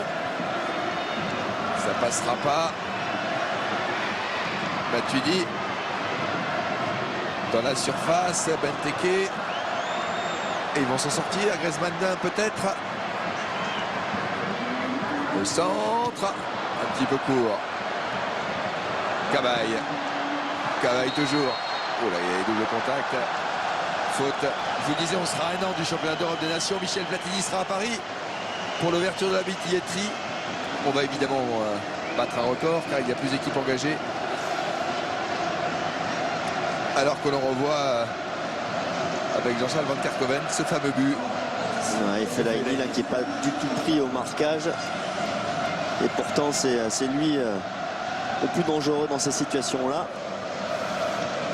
ça passera pas. Matuidi dans la surface, Benteke. Et ils vont s'en sortir. Griezmann peut-être. Le centre, un petit peu court. Cabaye. Cabaye toujours. Oh là, il y a double contact. Faute. Je vous disais, on sera à 1 an du championnat d'Europe des Nations. Michel Platini sera à Paris pour l'ouverture de la billetterie. On va évidemment battre un record car il y a plus d'équipes engagées. Alors que l'on revoit avec Jean-Charles Van Kerkhoven ce fameux but. Ouais, il fait là qui n'est pas du tout pris au marquage. Et pourtant, c'est lui le plus dangereux dans ces situations-là.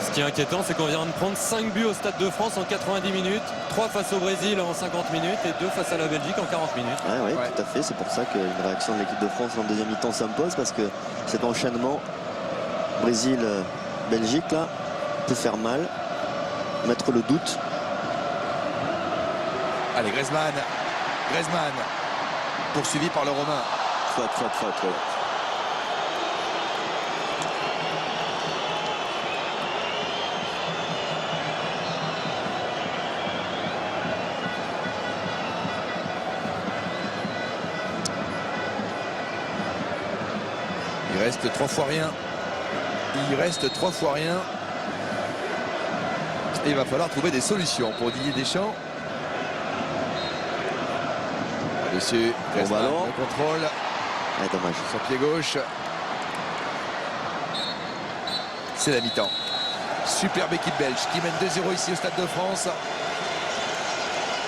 Ce qui est inquiétant, c'est qu'on vient de prendre 5 buts au Stade de France en 90 minutes, 3 face au Brésil en 50 minutes et 2 face à la Belgique en 40 minutes. Ouais, tout à fait. C'est pour ça qu'une réaction de l'équipe de France en deuxième mi-temps s'impose, parce que cet enchaînement Brésil-Belgique là peut faire mal, mettre le doute. Allez, Griezmann, poursuivi par le Romain. Faute. Il reste 3 fois rien. Et il va falloir trouver des solutions pour Didier Deschamps. Dessus, Griezmann, ballon. le contrôle. Ouais, dommage. Son pied gauche. C'est la mi-temps. Superbe équipe belge qui mène 2-0 ici au Stade de France.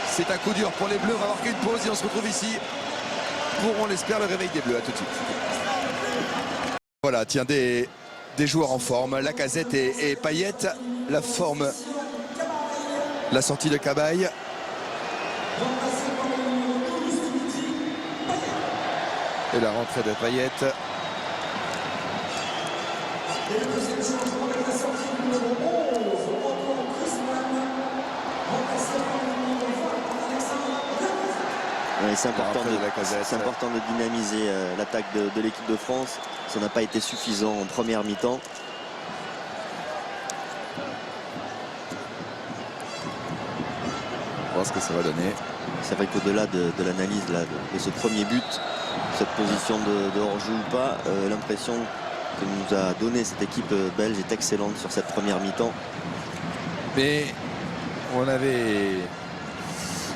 C'est un coup dur pour les Bleus. On va marquer une pause et on se retrouve ici pour, on l'espère, le réveil des Bleus. À tout de suite. Voilà, tiens, des joueurs en forme. Lacazette et Payet. La forme, la sortie de Cabaye. Et la rentrée de Payet. Ouais, c'est important de dynamiser l'attaque de l'équipe de France. Ça n'a pas été suffisant en première mi-temps. On va voir ce que ça va donner. C'est vrai qu'au-delà de l'analyse de ce premier but, cette position de hors-jeu ou pas, l'impression que nous a donné cette équipe belge est excellente sur cette première mi-temps. Mais on avait...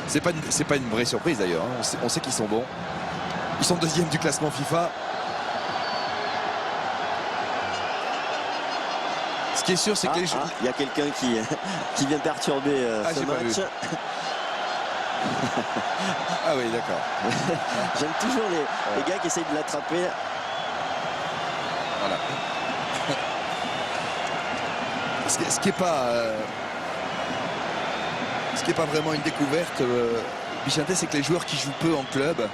C'est pas une vraie surprise d'ailleurs. Hein. On sait qu'ils sont bons. Ils sont deuxième du classement FIFA. Ce qui est sûr, c'est que les joueurs... Il y a quelqu'un qui vient perturber ce match. Ah oui, d'accord. J'aime toujours les gars qui essayent de l'attraper. Voilà. Ce qui est pas vraiment une découverte, Bichente, c'est que les joueurs qui jouent peu en club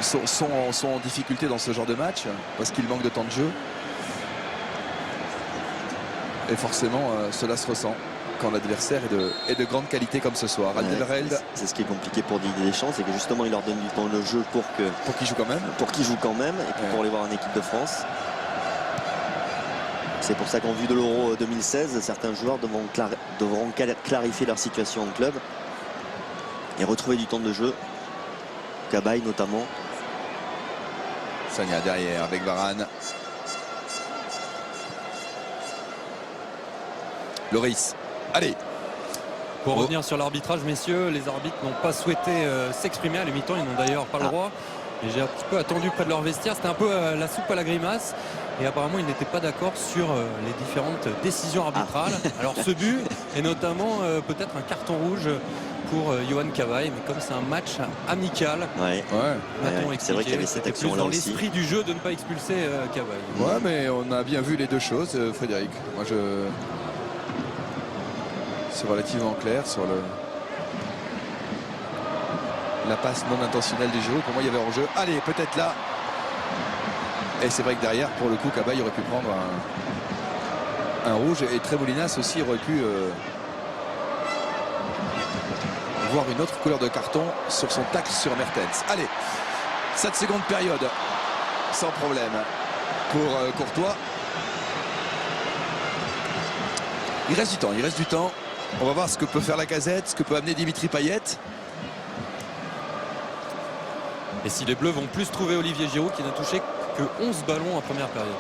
sont en difficulté dans ce genre de match parce qu'ils manquent de temps de jeu. Et forcément, cela se ressent quand l'adversaire est de grande qualité comme ce soir. Alderweireld, c'est ce qui est compliqué pour Didier Deschamps, c'est que justement il leur donne du temps de jeu pour qu'ils jouent quand même. Pour qu'ils jouent quand même et puis pour les voir en équipe de France. C'est pour ça qu'en vue de l'Euro 2016, certains joueurs devront clarifier leur situation en club et retrouver du temps de jeu. Cabaye notamment. Sagna derrière avec Varane. Loris. Allez. Pour revenir sur l'arbitrage, messieurs, les arbitres n'ont pas souhaité s'exprimer à la mi-temps. Ils n'ont d'ailleurs pas le droit. Et j'ai un petit peu attendu près de leur vestiaire. C'était un peu la soupe à la grimace. Et apparemment, ils n'étaient pas d'accord sur les différentes décisions arbitrales. Alors ce but, et notamment peut-être un carton rouge pour Johan Cabaye, mais comme c'est un match amical, Ouais. Ouais. C'est vrai qu'il y avait cette c'était plus action-là dans aussi. l'esprit du jeu de ne pas expulser Cabaye. Ouais, mais on a bien vu les deux choses, Frédéric. Moi, c'est relativement clair sur la passe non intentionnelle du jeu. Pour moi, il y avait hors-jeu. Allez, peut-être là. Et c'est vrai que derrière, pour le coup, Cabaye aurait pu prendre un rouge. Et Tremolinas aussi aurait pu voir une autre couleur de carton sur son tacle sur Mertens. Allez, cette seconde période, sans problème pour Courtois. Il reste du temps. On va voir ce que peut faire Lacazette, ce que peut amener Dimitri Payet. Et si les Bleus vont plus trouver Olivier Giroud qui n'a touché que 11 ballons en première période.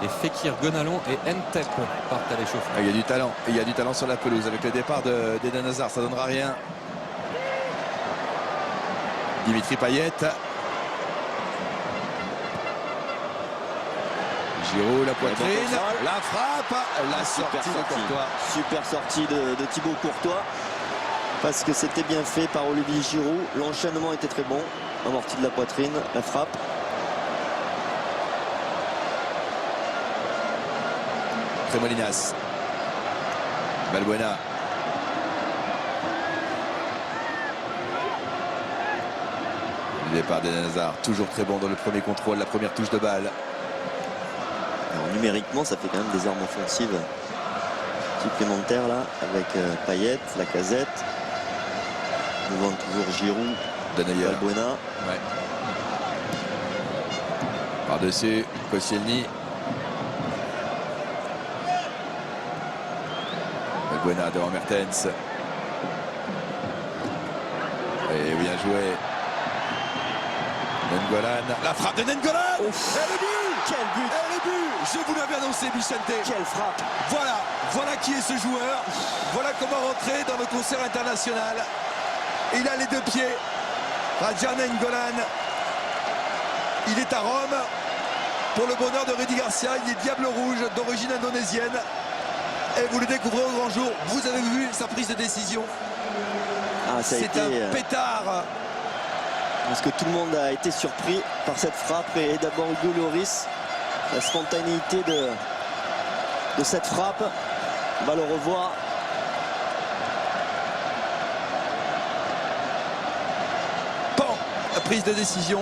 Et Fekir, Gonalon et Ntep partent à l'échauffement. Il y a du talent. Il y a du talent sur la pelouse avec le départ d'Eden Hazard. Ça ne donnera rien. Dimitri Payet. Giroud, la poitrine, la frappe, la sortie de Courtois. Super sortie de Thibaut Courtois. Parce que c'était bien fait par Olivier Giroud. L'enchaînement était très bon. Amorti de la poitrine, la frappe. Tremolinas. Balbuena. Le départ d'Eden Hazard. Toujours très bon dans le premier contrôle, la première touche de balle. Alors, numériquement, ça fait quand même des armes offensives supplémentaires là, avec Payet, Lacazette, devant toujours Giroud, Denayer. Balbuena. Ouais. Par-dessus, Koscielny. Balbuena devant Mertens. Et bien joué. Nengolan. La frappe de Nengolan. Et le but. Quel but! Et le but. Je vous l'avais annoncé, Vicente. Quelle frappe! Voilà qui est ce joueur. Voilà comment rentrer dans le concert international. Il a les deux pieds. Radja Nengolan. Il est à Rome. Pour le bonheur de Rudy Garcia, il est Diable Rouge d'origine indonésienne. Et vous le découvrez au grand jour. Vous avez vu sa prise de décision. Ah, ça a C'est été, un pétard. parce que tout le monde a été surpris par cette frappe. Et d'abord Hugo Lloris. La spontanéité de cette frappe. On va le revoir. Pan, la prise de décision.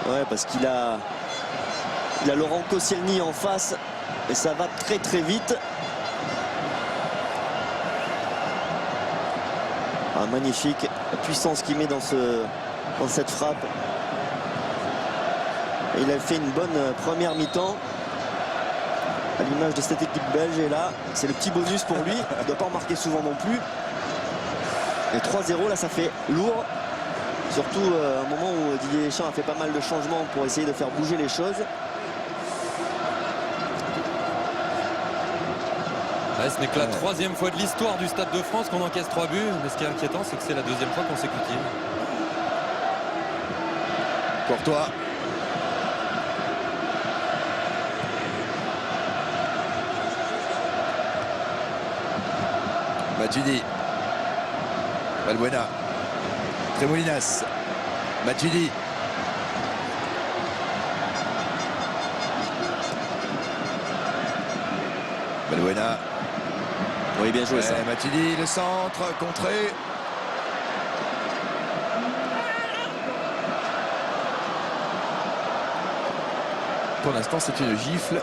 Ouais, parce qu'il a Laurent Koscielny en face. Et ça va très très vite. Ah, magnifique. La puissance qu'il met dans cette frappe. Et il a fait une bonne première mi-temps. À l'image de cette équipe belge. Et là, c'est le petit bonus pour lui. Il ne doit pas en marquer souvent non plus. Et 3-0, là, ça fait lourd. Surtout à un moment où Didier Deschamps a fait pas mal de changements pour essayer de faire bouger les choses. Ouais, ce n'est que la troisième fois de l'histoire du Stade de France qu'on encaisse 3 buts. Mais ce qui est inquiétant, c'est que c'est la deuxième fois consécutive. Courtois. Matuidi. Balbuena. Tremolinas. Matuidi. Balbuena. Oui, bien joué ça. Matuidi, le centre, contré. Pour l'instant, c'est une gifle.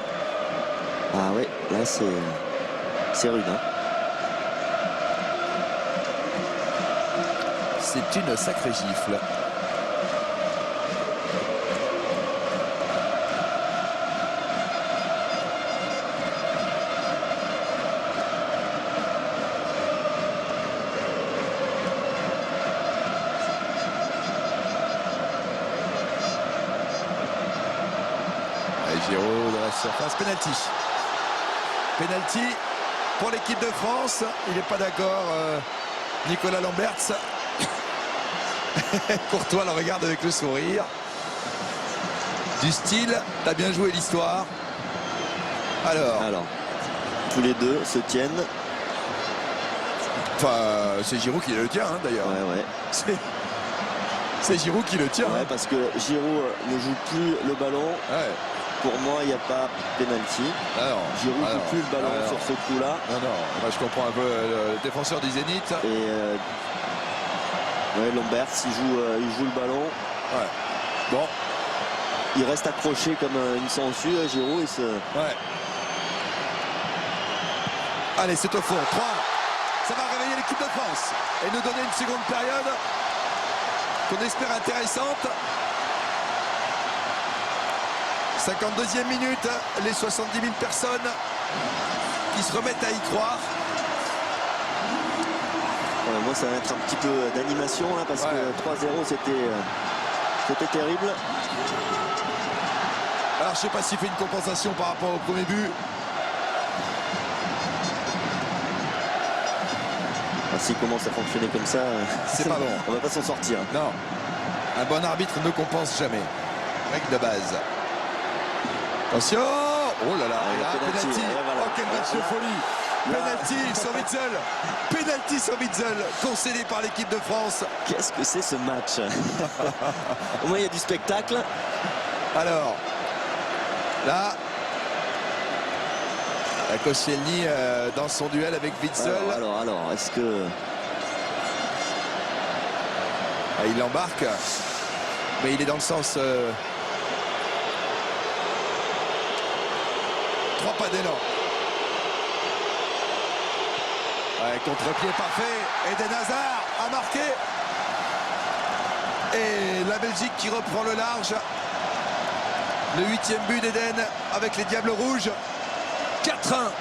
Ah oui, là c'est rude. Hein. C'est une sacrée gifle. Giroud dans la surface. Penalty. Penalty pour l'équipe de France. Il n'est pas d'accord, Nicolas Lamberts. Courtois le regarde avec le sourire. Du style, t'as bien joué l'histoire. Alors, Tous les deux se tiennent. Enfin, c'est Giroud qui le tient d'ailleurs. Ouais. C'est Giroud qui le tient. Ouais, parce que Giroud ne joue plus le ballon. Ouais. Pour moi, il n'y a pas pénalty. Giroud ne joue plus le ballon sur ce coup-là. Non. Moi, je comprends un peu le défenseur du Zénith. Et ouais, Lambert, il joue le ballon. Ouais. Bon. Il reste accroché comme une sangsue, Giroud. Ouais. Allez, c'est au fond. 3. Ça va réveiller l'équipe de France et nous donner une seconde période qu'on espère intéressante. 52e minute, les 70 000 personnes qui se remettent à y croire. Moi, ça va être un petit peu d'animation là, parce que 3-0, c'était terrible. Alors, je ne sais pas s'il fait une compensation par rapport au premier but. S'il commence à fonctionner comme ça, c'est pas bon. On va pas s'en sortir. Non. Un bon arbitre ne compense jamais. Règle de base. Attention. Oh là là. Penalty. Voilà. Oh, quel match de folie. Penalty sur Witzel. Penalty sur Witzel. Concédé par l'équipe de France. Qu'est-ce que c'est ce match? Au moins, il y a du spectacle. Alors. Là. Koscielny dans son duel avec Witzel. Alors, est-ce que... Il l'embarque. Mais il est dans le sens... 3 pas d'élan. Contre-pied parfait. Eden Hazard a marqué. Et la Belgique qui reprend le large. Le 8e but d'Eden avec les Diables Rouges. 4-1.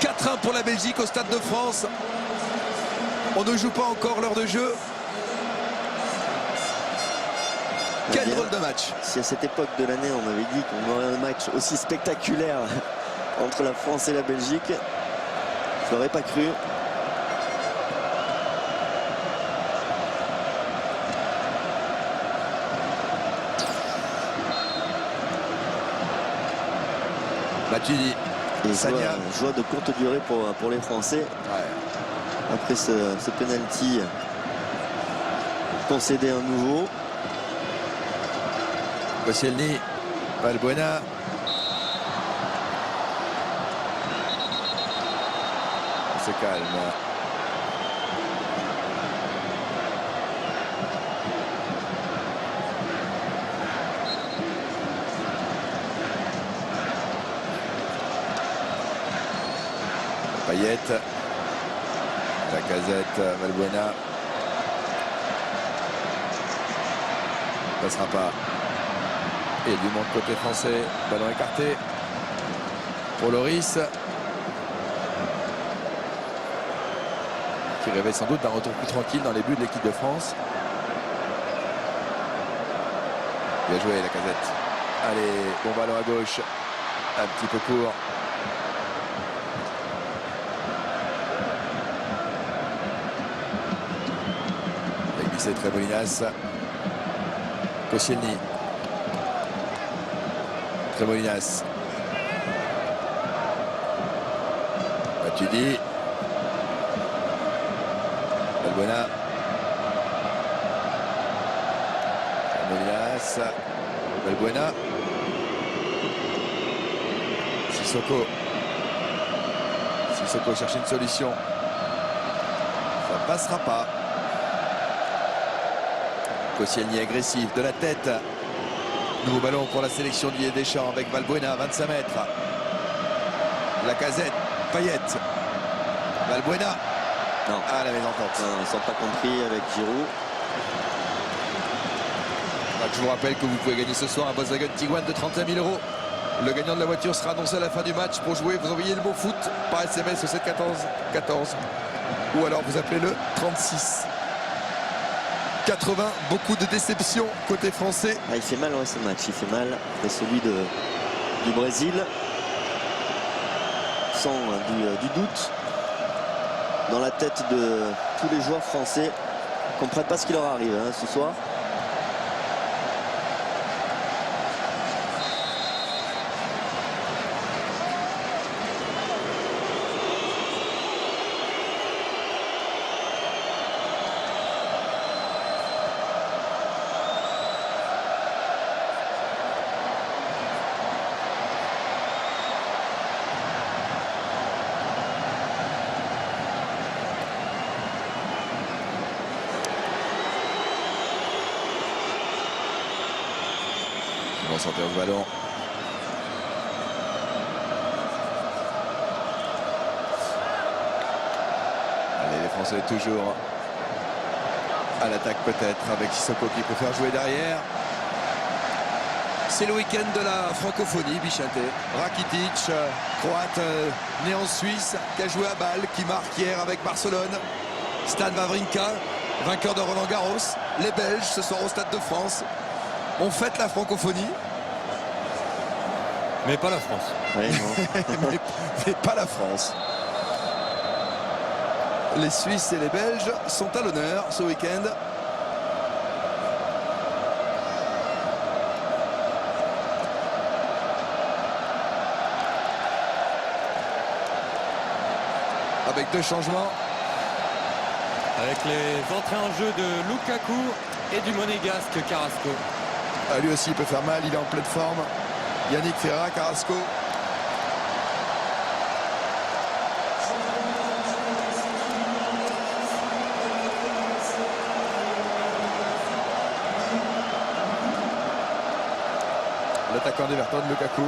4-1 pour la Belgique au Stade de France. On ne joue pas encore l'heure de jeu. Quel drôle de match. Si à cette époque de l'année on avait dit qu'on aurait un match aussi spectaculaire entre la France et la Belgique, je l'aurais pas cru. Matuidi. Et joie de courte durée pour les Français. Ouais. Après ce penalty concédé à nouveau. Koscielny, Valbuena. On se calme. Payet. Lacazette, Valbuena. Passera pas. Et du monde côté français, ballon écarté pour Loris, qui rêvait sans doute d'un retour plus tranquille dans les buts de l'équipe de France. Bien joué Lacazette. Allez, bon ballon à gauche, un petit peu court. Il a glissé Tremolinas. Koscielny. Tremolinas. Matuidi. Valbuena. Tremolinas. Valbuena. Sissoko. Sissoko cherche une solution. Ça ne passera pas. Koscielny agressif de la tête. Nouveau ballon pour la sélection du Deschamps avec Valbuena, 25 mètres. Lacazette, Payet. Valbuena. Non. Ah, la mésentente. Non, ils ne sont pas compris avec Giroud. Je vous rappelle que vous pouvez gagner ce soir un Volkswagen Tiguan de 35 000 €. Le gagnant de la voiture sera annoncé à la fin du match. Pour jouer, vous envoyez le mot foot par SMS au 714-14. Ou alors vous appelez le 36. 80, beaucoup de déception côté français. Ah, il fait mal ce match, il fait mal. C'est celui du Brésil. Sans du doute dans la tête de tous les joueurs français. Ils ne comprennent pas ce qui leur arrive ce soir. Ils vont sortir le ballon. Allez, les Français toujours à l'attaque peut-être avec Sissoko qui peut faire jouer derrière. C'est le week-end de la francophonie, Bichente. Rakitic, croate, né en Suisse, qui a joué à Bâle, qui marque hier avec Barcelone. Stan Wawrinka, vainqueur de Roland Garros. Les Belges ce soir au Stade de France. On fête la francophonie. Mais pas la France. Ouais, non. mais pas la France. Les Suisses et les Belges sont à l'honneur ce week-end. Avec deux changements. Avec les entrées en jeu de Lukaku et du monégasque Carrasco. Lui aussi il peut faire mal, il est en pleine forme. Yannick Ferreira, Carrasco. L'attaquant d'Everton, Lukaku.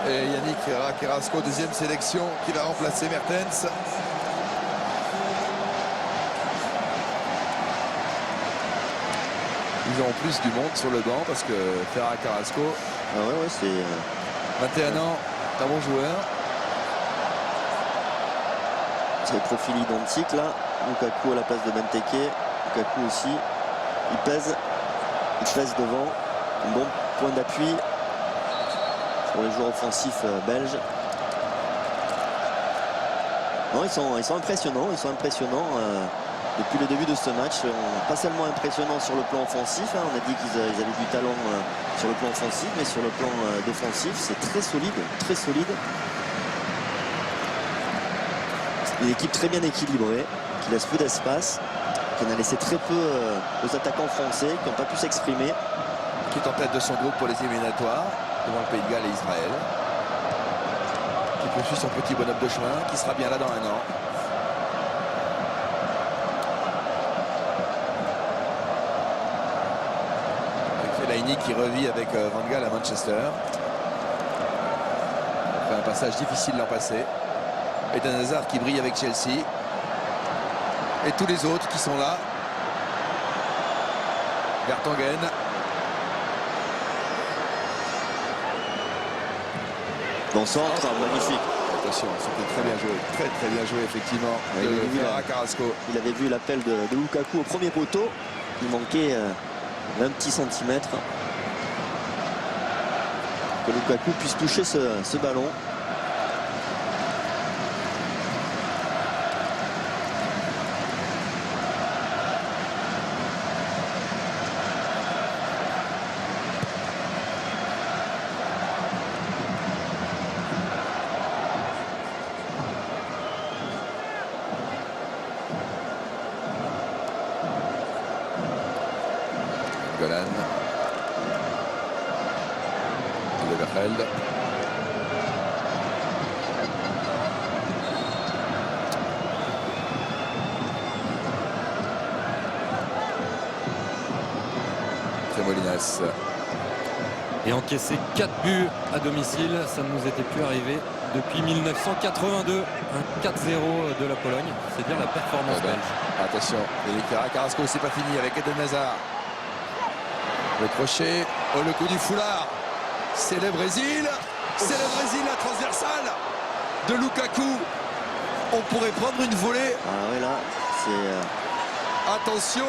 Et Yannick Ferreira, Carrasco, deuxième sélection qui va remplacer Mertens. Ils ont plus du monde sur le banc parce que Ferreira, Carrasco, Ah ouais, c'est 21 ans, un bon joueur. des profils identiques là. Lukaku à la place de Benteke. Lukaku aussi. Il pèse devant. Un bon point d'appui pour les joueurs offensifs belges. Non, ils sont impressionnants. Depuis le début de ce match. Pas seulement impressionnants sur le plan offensif. Hein, on a dit qu'ils avaient du talent sur le plan offensif, mais sur le plan défensif, c'est très solide, très solide. Une équipe très bien équilibrée, qui laisse peu d'espace, qui en a laissé très peu aux attaquants français, qui n'ont pas pu s'exprimer. Qui est en tête de son groupe pour les éliminatoires, devant le Pays de Galles et Israël. Qui poursuit son petit bonhomme de chemin, qui sera bien là dans un an. Avec Fellaini qui revit avec Van Gaal à Manchester. Après un passage difficile l'an passé. Eden Hazard qui brille avec Chelsea. Et tous les autres qui sont là. Vertonghen. Bon centre, magnifique. Attention, c'était très bien joué. Très bien joué, effectivement. Ouais, De Ferreira, Carrasco. Il avait vu l'appel de Lukaku au premier poteau. Il manquait 20 petits centimètres. Que Lukaku puisse toucher ce ballon. Golan. Leverheld. Tremolinas. Et encaisser 4 buts à domicile, ça ne nous était plus arrivé depuis 1982. Un 4-0 de la Pologne, c'est dire la performance belge. Attention, Yannick Ferreira, Carrasco, c'est pas fini avec Eden Hazard. Le crochet, oh, le coup du foulard. C'est le Brésil. C'est le Brésil, la transversale de Lukaku. On pourrait prendre une volée. Ah oui, là, c'est... Attention.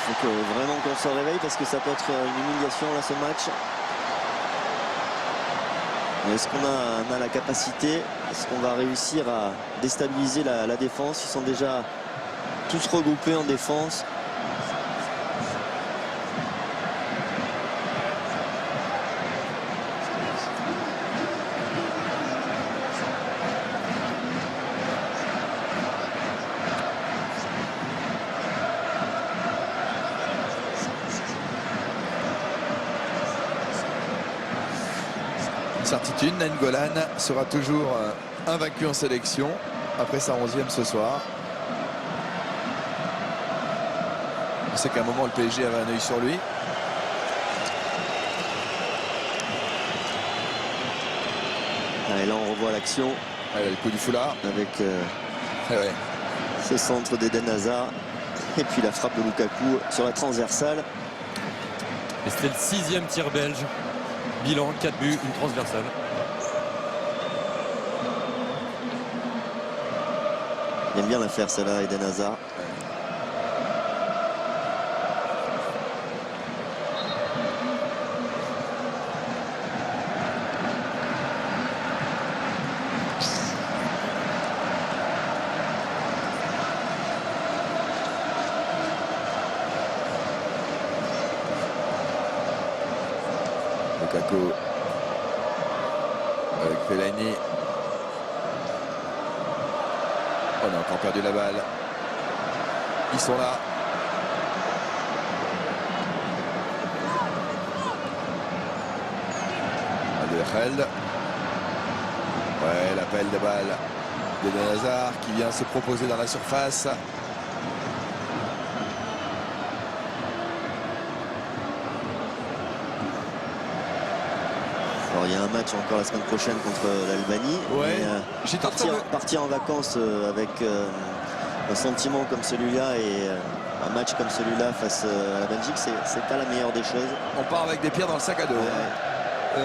Il faut vraiment qu'on se réveille parce que ça peut être une humiliation là ce match. Est-ce qu'on a la capacité? Est-ce qu'on va réussir à déstabiliser la défense? Ils sont déjà tous regroupés en défense. Certitude, Nainggolan sera toujours invaincu en sélection après sa 11e ce soir. On sait qu'à un moment, le PSG avait un œil sur lui. Et là, on revoit l'action. Ah, le coup du foulard. Avec Ouais. ce centre d'Eden Hazard. Et puis la frappe de Lukaku sur la transversale. Et c'était le 6e tir belge. Bilan, 4 buts, une transversale. Il aime bien la faire celle-là, Eden Hazard. Lukaku avec Fellaini. On a encore perdu la balle. Ils sont là. Alderweireld. Ouais, l'appel de balle d'Eden Hazard qui vient se proposer dans la surface. Alors il y a un match encore la semaine prochaine contre l'Albanie. Ouais. Mais, partir en vacances avec un sentiment comme celui-là et un match comme celui-là face à la Belgique, c'est pas la meilleure des choses. On part avec des pierres dans le sac à dos. Ouais.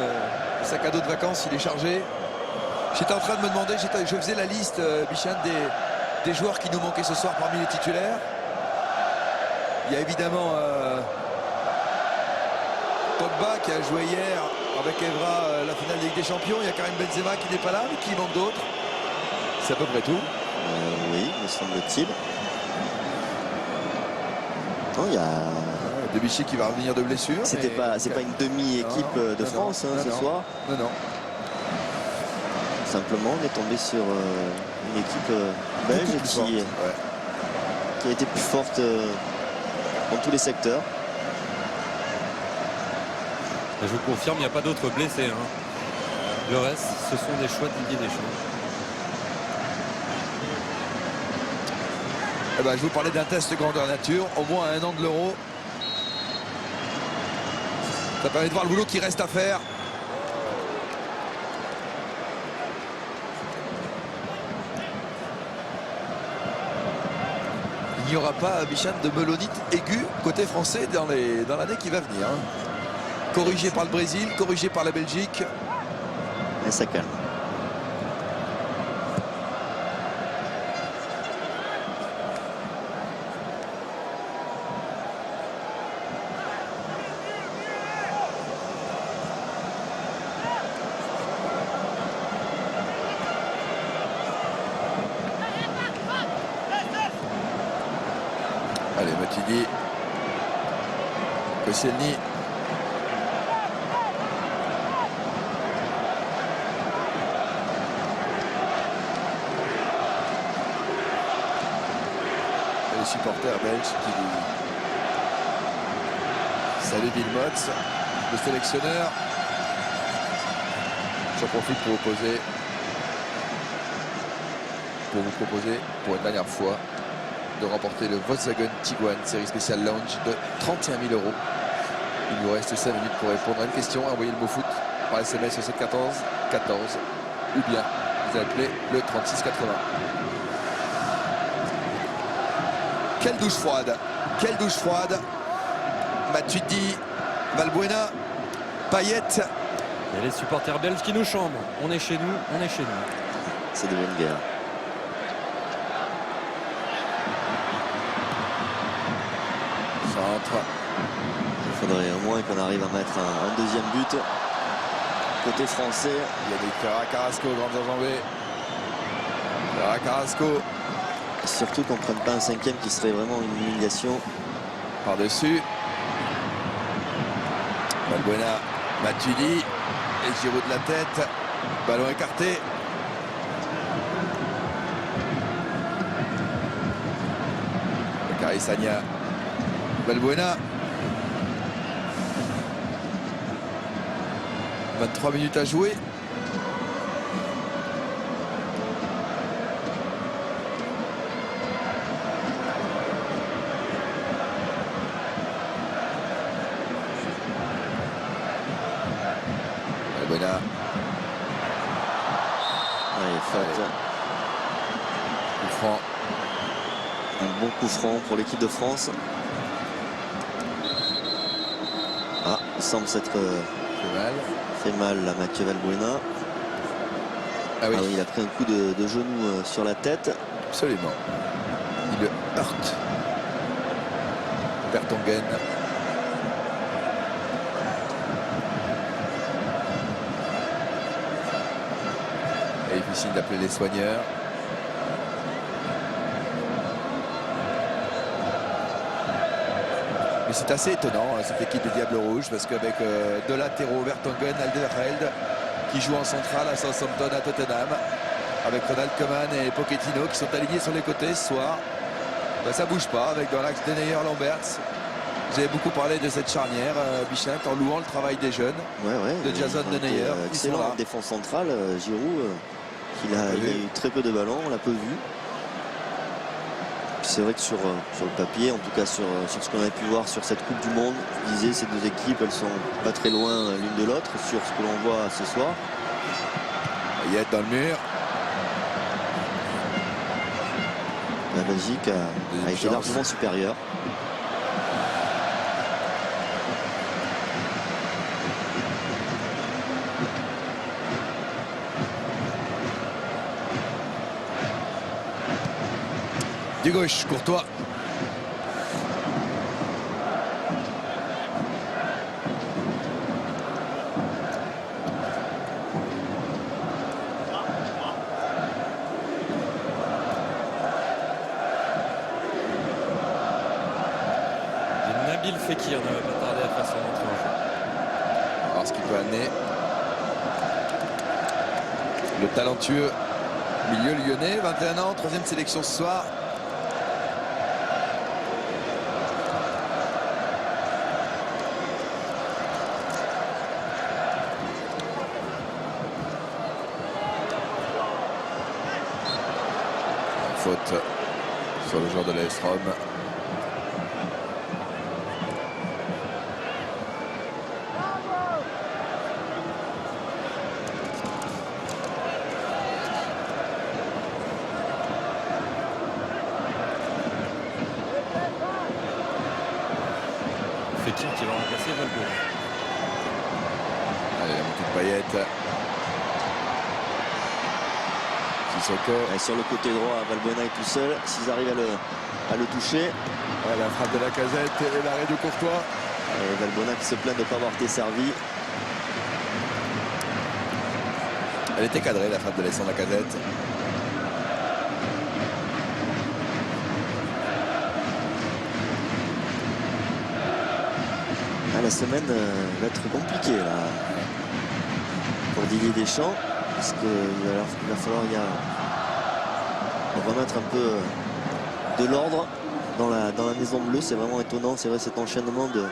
Le sac à dos de vacances, il est chargé. J'étais en train de me demander, je faisais la liste, Bichane, des joueurs qui nous manquaient ce soir parmi les titulaires. Il y a évidemment Pogba qui a joué hier avec Evra la finale de Ligue des Champions. Il y a Karim Benzema qui n'est pas là, mais qui manque d'autres. C'est à peu près tout. Oui, me semble-t-il. Non, il y a... Debuchy qui va revenir de blessure. C'est pas une demi-équipe de France ce soir. Non. Simplement, on est tombé sur une équipe belge qui a été plus forte dans tous les secteurs. Et je vous confirme, il n'y a pas d'autres blessés. Le reste, ce sont des choix de Didier Deschamps. Eh ben, je vous parlais d'un test grandeur nature, au moins à 1 an de l'Euro. Ça permet de voir le boulot qui reste à faire. Il n'y aura pas, Bichane, de melonite aiguë côté français dans l'année qui va venir. Corrigé par le Brésil, corrigé par la Belgique. Et ça calme. Allez, Matuidi. Koscielny. Et les supporters belges qui saluent Wilmots, le sélectionneur. J'en profite pour vous proposer pour une dernière fois de remporter le Volkswagen Tiguan série spéciale lounge de 31 000 €. Il vous reste 5 minutes pour répondre à une question. Envoyez le mot foot par SMS au 714 14 ou bien vous appelez le 36 80. Quelle douche froide. Quelle douche froide. Matuidi, Valbuena, Payet. Et les supporters belges qui nous chambrent. On est chez nous, on est chez nous. C'est de bonne guerre. Centre. Il faudrait au moins qu'on arrive à mettre un deuxième but. Côté français. Il y a des Ferra Carrasco, grandes enjambées. Ferra Carrasco. Surtout qu'on ne prenne pas un cinquième qui serait vraiment une humiliation. Par-dessus. Valbuena, Matuidi. Et Giroud de la tête. Ballon écarté. Carissagna. Valbuena. 23 minutes à jouer. Allez, faute. Coup franc. Un bon coup franc pour l'équipe de France. Ah, il semble s'être C'est mal. fait mal là, Mathieu Valbuena. Ah oui, Ah oui, il a pris un coup de genou sur la tête. absolument. Il le heurte. Vertonghen. Et difficile d'appeler les soigneurs. Mais c'est assez étonnant, hein, cette équipe des Diables Rouges, parce qu'avec deux latéraux, Vertonghen, Alderweireld, qui jouent en centrale à Southampton, à Tottenham, avec Ronald Koeman et Pochettino qui sont alignés sur les côtés ce soir, ben, ça bouge pas, avec dans l'axe Denayer-Lamberts. Vous avez beaucoup parlé de cette charnière, Bichette, en louant le travail des jeunes, de Jason Denayer. Excellent en défense centrale, Giroud, il a eu très peu de ballons, on l'a peu vu. C'est vrai que sur le papier, en tout cas sur ce qu'on a pu voir sur cette Coupe du Monde, je disais, ces deux équipes, elles sont pas très loin l'une de l'autre sur ce que l'on voit ce soir. Payet dans le mur. La Belgique a été largement supérieure. Du gauche, Courtois. Nabil Fekir ne va pas tarder à faire son entrée en jeu. On va voir ce qu'il peut amener. Le talentueux milieu lyonnais, 21 ans, 3e sélection ce soir. Faute sur le joueur de l'AS Rome. Fekir qui va remplacer Valbuena. Allez, la montée de Payet. Sissoko. Et sur le côté droit, Valbuena est tout seul. S'ils arrivent à le toucher. Ouais, la frappe de la Casette et l'arrêt de Courtois. Et Valbuena qui se plaint de ne pas avoir été servi. Elle était cadrée, la frappe de Alessandro Lacazette. La semaine va être compliquée là, pour Didier Deschamps, parce qu'il va falloir remettre un peu de l'ordre dans la Maison Bleue. C'est vraiment étonnant, c'est vrai, cet enchaînement de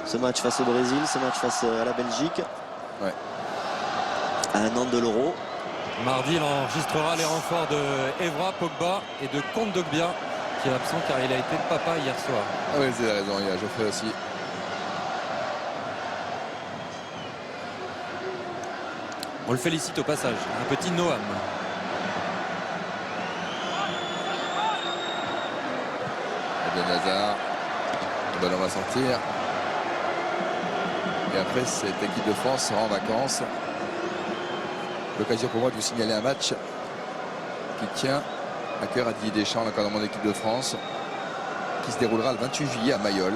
ce match face au Brésil, ce match face à la Belgique, Ouais. à un an de l'Euro. Mardi, il enregistrera les renforts de Evra, Pogba et de Kondogbia, qui est absent car il a été papa hier soir. Ah oui, vous avez raison, il y a Geoffrey aussi. On le félicite au passage, un petit Noam. Eden Hazard. Le ballon va sortir. Et après, cette équipe de France sera en vacances. L'occasion pour moi de vous signaler un match qui tient à cœur à Didier Deschamps, l'encadrement de l'équipe de France, qui se déroulera le 28 juillet à Mayol.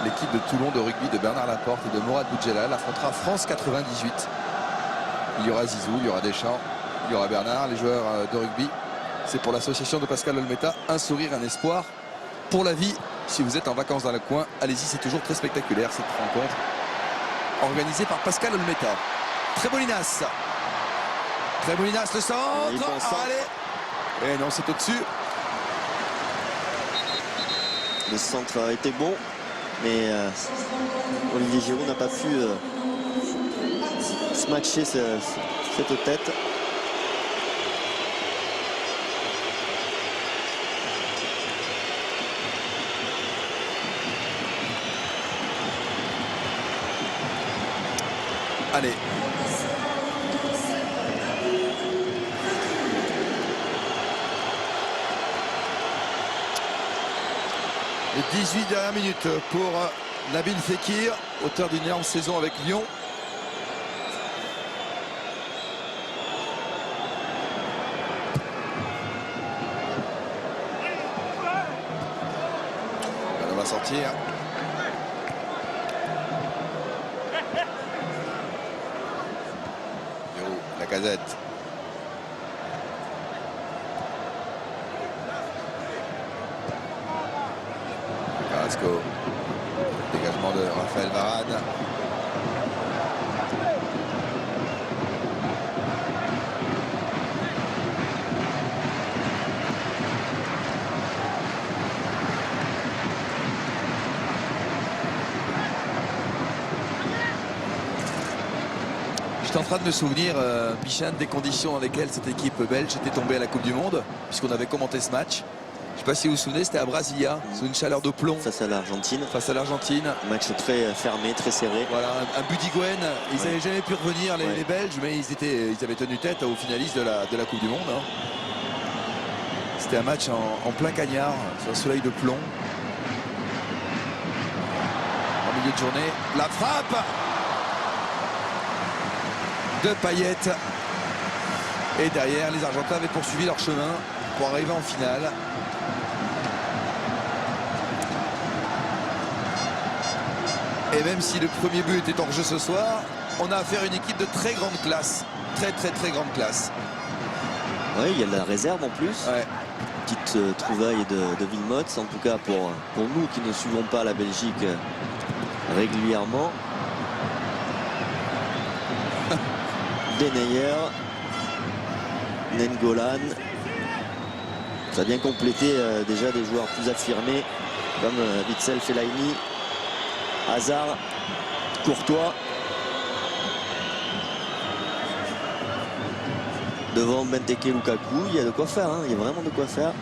L'équipe de Toulon de rugby de Bernard Laporte et de Mourad Boudjelal affrontera France 98. Il y aura Zizou, il y aura Deschamps, il y aura Bernard, les joueurs de rugby. C'est pour l'association de Pascal Olmeta, un sourire, un espoir pour la vie. Si vous êtes en vacances dans le coin, allez-y, c'est toujours très spectaculaire cette rencontre organisée par Pascal Olmeta. Trébolinas. Trébolinas, le centre. Oui, bon centre. Allez. Et non, c'est au-dessus. Le centre a été bon, mais Olivier Giroud n'a pas pu se matcher cette tête. Allez. Les 18 dernières minutes pour Nabil Fekir, auteur d'une énorme saison avec Lyon. On va sortir. Lacazette. Carrasco. Dégagement de Raphaël Varane. J'étais en train de me souvenir, Bichane, des conditions dans lesquelles cette équipe belge était tombée à la Coupe du Monde, puisqu'on avait commenté ce match. Je ne sais pas si vous vous souvenez, c'était à Brasilia, sous une chaleur de plomb. Face à l'Argentine. Face à l'Argentine. Match très fermé, très serré. Voilà, un but d'Higuaín. Ils n'avaient jamais pu revenir, les Belges, mais ils avaient tenu tête aux finalistes de la Coupe du Monde. Hein. C'était un match en plein cagnard, sur un soleil de plomb. En milieu de journée, la frappe de Payet. Et derrière, les Argentins avaient poursuivi leur chemin pour arriver en finale. Et même si le premier but est en jeu ce soir, on a affaire à une équipe de très grande classe. Très grande classe. Oui, il y a de la réserve en plus. Ouais. Petite trouvaille de Wilmots, en tout cas pour nous qui ne suivons pas la Belgique régulièrement. Denayer, Nengolan. Ça a bien complété déjà des joueurs plus affirmés comme Witsel, Fellaini, Hazard, Courtois. Devant Benteke, Lukaku, il y a de quoi faire, hein. Il y a vraiment de quoi faire.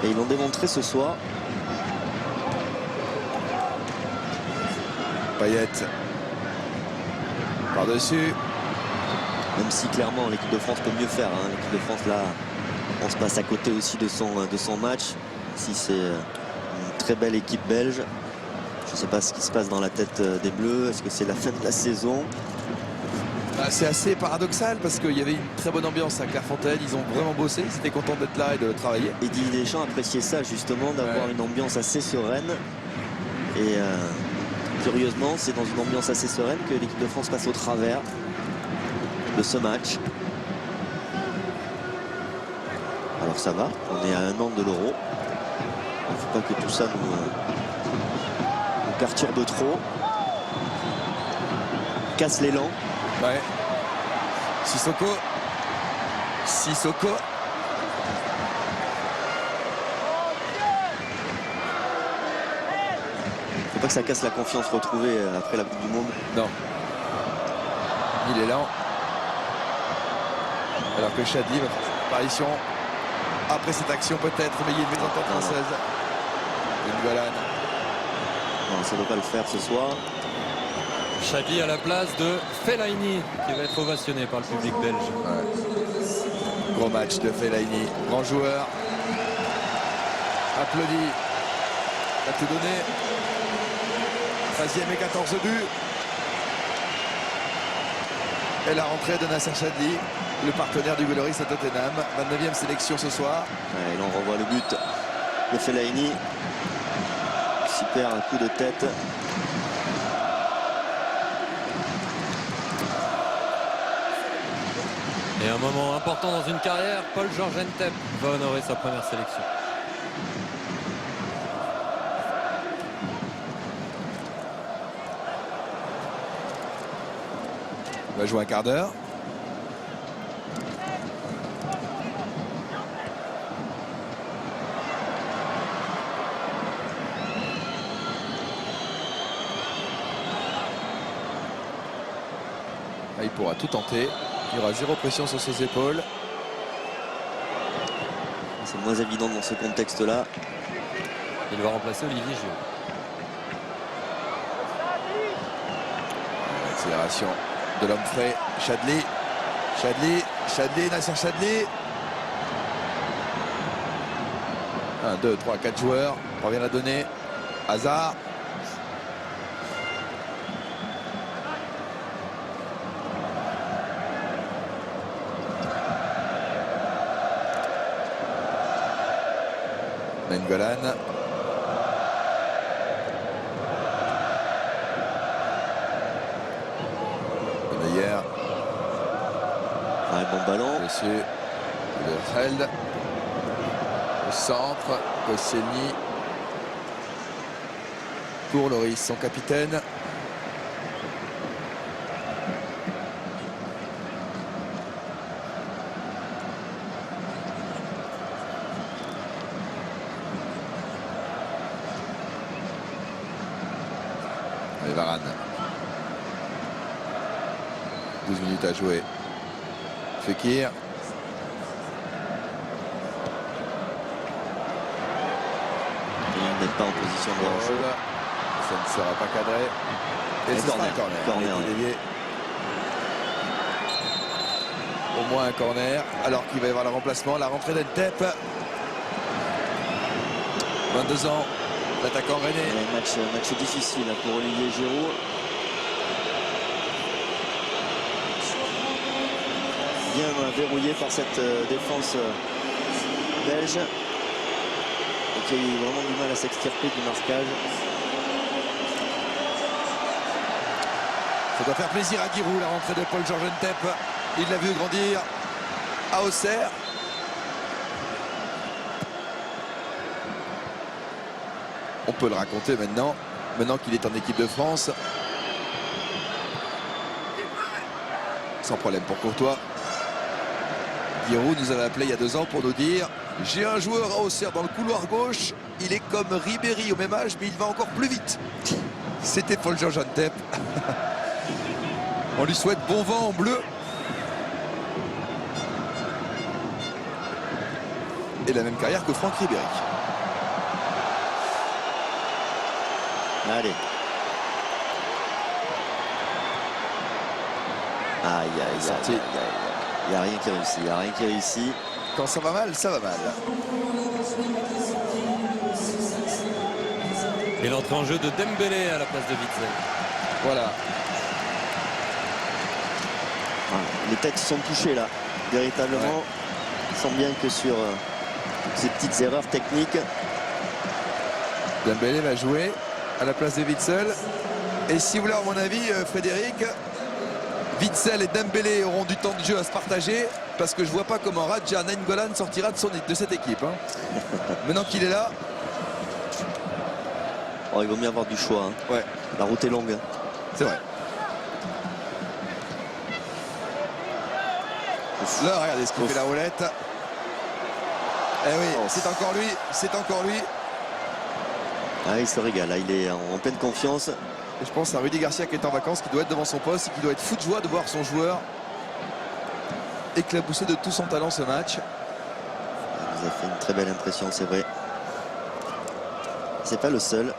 Et ils l'ont démontré ce soir. Payet par-dessus. Même si clairement l'équipe de France peut mieux faire. Hein. L'équipe de France là, on se passe à côté aussi de son match. Si c'est une très belle équipe belge. Je ne sais pas ce qui se passe dans la tête des Bleus. Est-ce que c'est la fin de la saison? C'est assez paradoxal parce qu'il y avait une très bonne ambiance à Clairefontaine. Ils ont vraiment bossé. Ils étaient contents d'être là et de travailler. Et Didier Deschamps appréciait ça justement, d'avoir une ambiance assez sereine. Et curieusement, c'est dans une ambiance assez sereine que l'équipe de France passe au travers de ce match. Alors ça va, on est à 1 an de l'Euro. Il ne faut pas que tout ça nous perturbe trop. Casse l'élan. Ouais. Sissoko. Faut pas que ça casse la confiance retrouvée après la Coupe du Monde. Non. Il est lent. Alors que Chadli va faire son apparition après cette action peut-être, mais il y a une mésentente française. Nengolan. Non, ça ne doit pas le faire ce soir. Chadli à la place de Fellaini qui va être ovationné par le public belge. Ouais. Gros match de Fellaini, grand joueur. Applaudi. A tout donné. 13e et 14 buts. Et la rentrée de Nasser Chadli, le partenaire du Gouloris à Tottenham. 29e sélection ce soir. Ouais, et là on revoit le but de Fellaini. Super un coup de tête. Et un moment important dans une carrière, Paul-Georges Ntep va honorer sa première sélection. Il va jouer un quart d'heure. Là, il pourra tout tenter. Il y aura zéro pression sur ses épaules. C'est moins évident dans ce contexte-là. Il va remplacer Olivier Giroud. Accélération de l'homme frais. Chadli, Nasser Chadli. 1, 2, 3, 4 joueurs. Parvient à donner. Hazard. Nainggolan. Meyer. Un bon ballon. Monsieur Lerheld. Au centre. Koscielny. Pour Loris, son capitaine. Allez, Varane. 12 minutes à jouer. Fekir. Il n'est pas en position de hors-jeu. Ça ne sera pas cadré. Et ce sera un corner. Corner, Il est dévié. Au moins un corner. Alors qu'il va y avoir le remplacement. La rentrée d'Entep. 22 ans. L'attaquant rennais. Match difficile pour Olivier Giroud. Bien verrouillé par cette défense belge. Et qui a eu vraiment du mal à s'extirper du marquage. Ça doit faire plaisir à Giroud, la rentrée de Paul-Georges Ntep. Il l'a vu grandir à Auxerre. On peut le raconter maintenant qu'il est en équipe de France. Sans problème pour Courtois. Giroud nous avait appelé il y a 2 ans pour nous dire: j'ai un joueur à Auxerre dans le couloir gauche, il est comme Ribéry au même âge, mais il va encore plus vite. C'était Paul-Georges Ntep. On lui souhaite bon vent en bleu. Et la même carrière que Franck Ribéry. Allez. Aïe, aïe, aïe, aïe. Il n'y a rien qui réussit, il n'y a rien qui réussit. Quand ça va mal, ça va mal. Et l'entrée en jeu de Dembélé à la place de Witzel. Voilà. Les têtes sont touchées là, véritablement. Ouais. On sent bien que sur ces petites erreurs techniques. Dembélé va jouer à la place de Witzel. Et si vous voulez, à mon avis, Frédéric, Witzel et Dembélé auront du temps de jeu à se partager, parce que je vois pas comment Radja Nainggolan sortira de cette équipe. Hein. Maintenant qu'il est là. Oh, il vaut mieux avoir du choix. Hein. Ouais, La route est longue. Hein. c'est vrai. Là, regardez ce qu'il fait la roulette. Eh oui, c'est encore lui, c'est encore lui. Ah, il se régale, là, il est en pleine confiance. Et je pense à Rudy Garcia qui est en vacances, qui doit être devant son poste et qui doit être fou de joie de voir son joueur éclabousser de tout son talent ce match. Il nous a fait une très belle impression, c'est vrai. C'est pas le seul.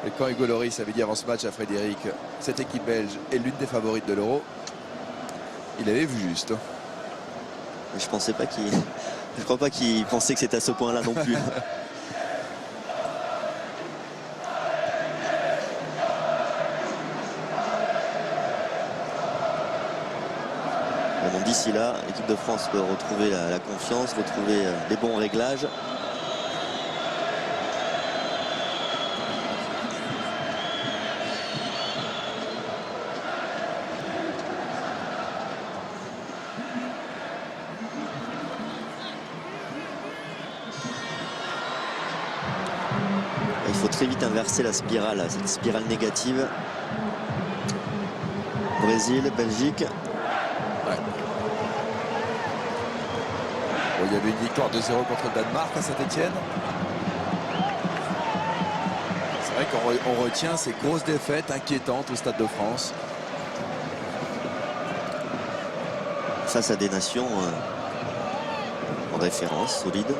Et quand Hugo Lloris avait dit avant ce match à Frédéric, cette équipe belge est l'une des favorites de l'Euro, il avait vu juste. Mais je pensais pas qu'il... Je crois pas qu'il pensait que c'était à ce point-là non plus. Bon, d'ici là, l'équipe de France peut retrouver la confiance, retrouver les bons réglages. Il faut très vite inverser la spirale, cette spirale négative. Brésil, Belgique. Ouais. Bon, il y avait une victoire 2-0 contre le Danemark à Saint-Etienne. C'est vrai qu'on retient ces grosses défaites inquiétantes au Stade de France. Face à des nations en référence, solides.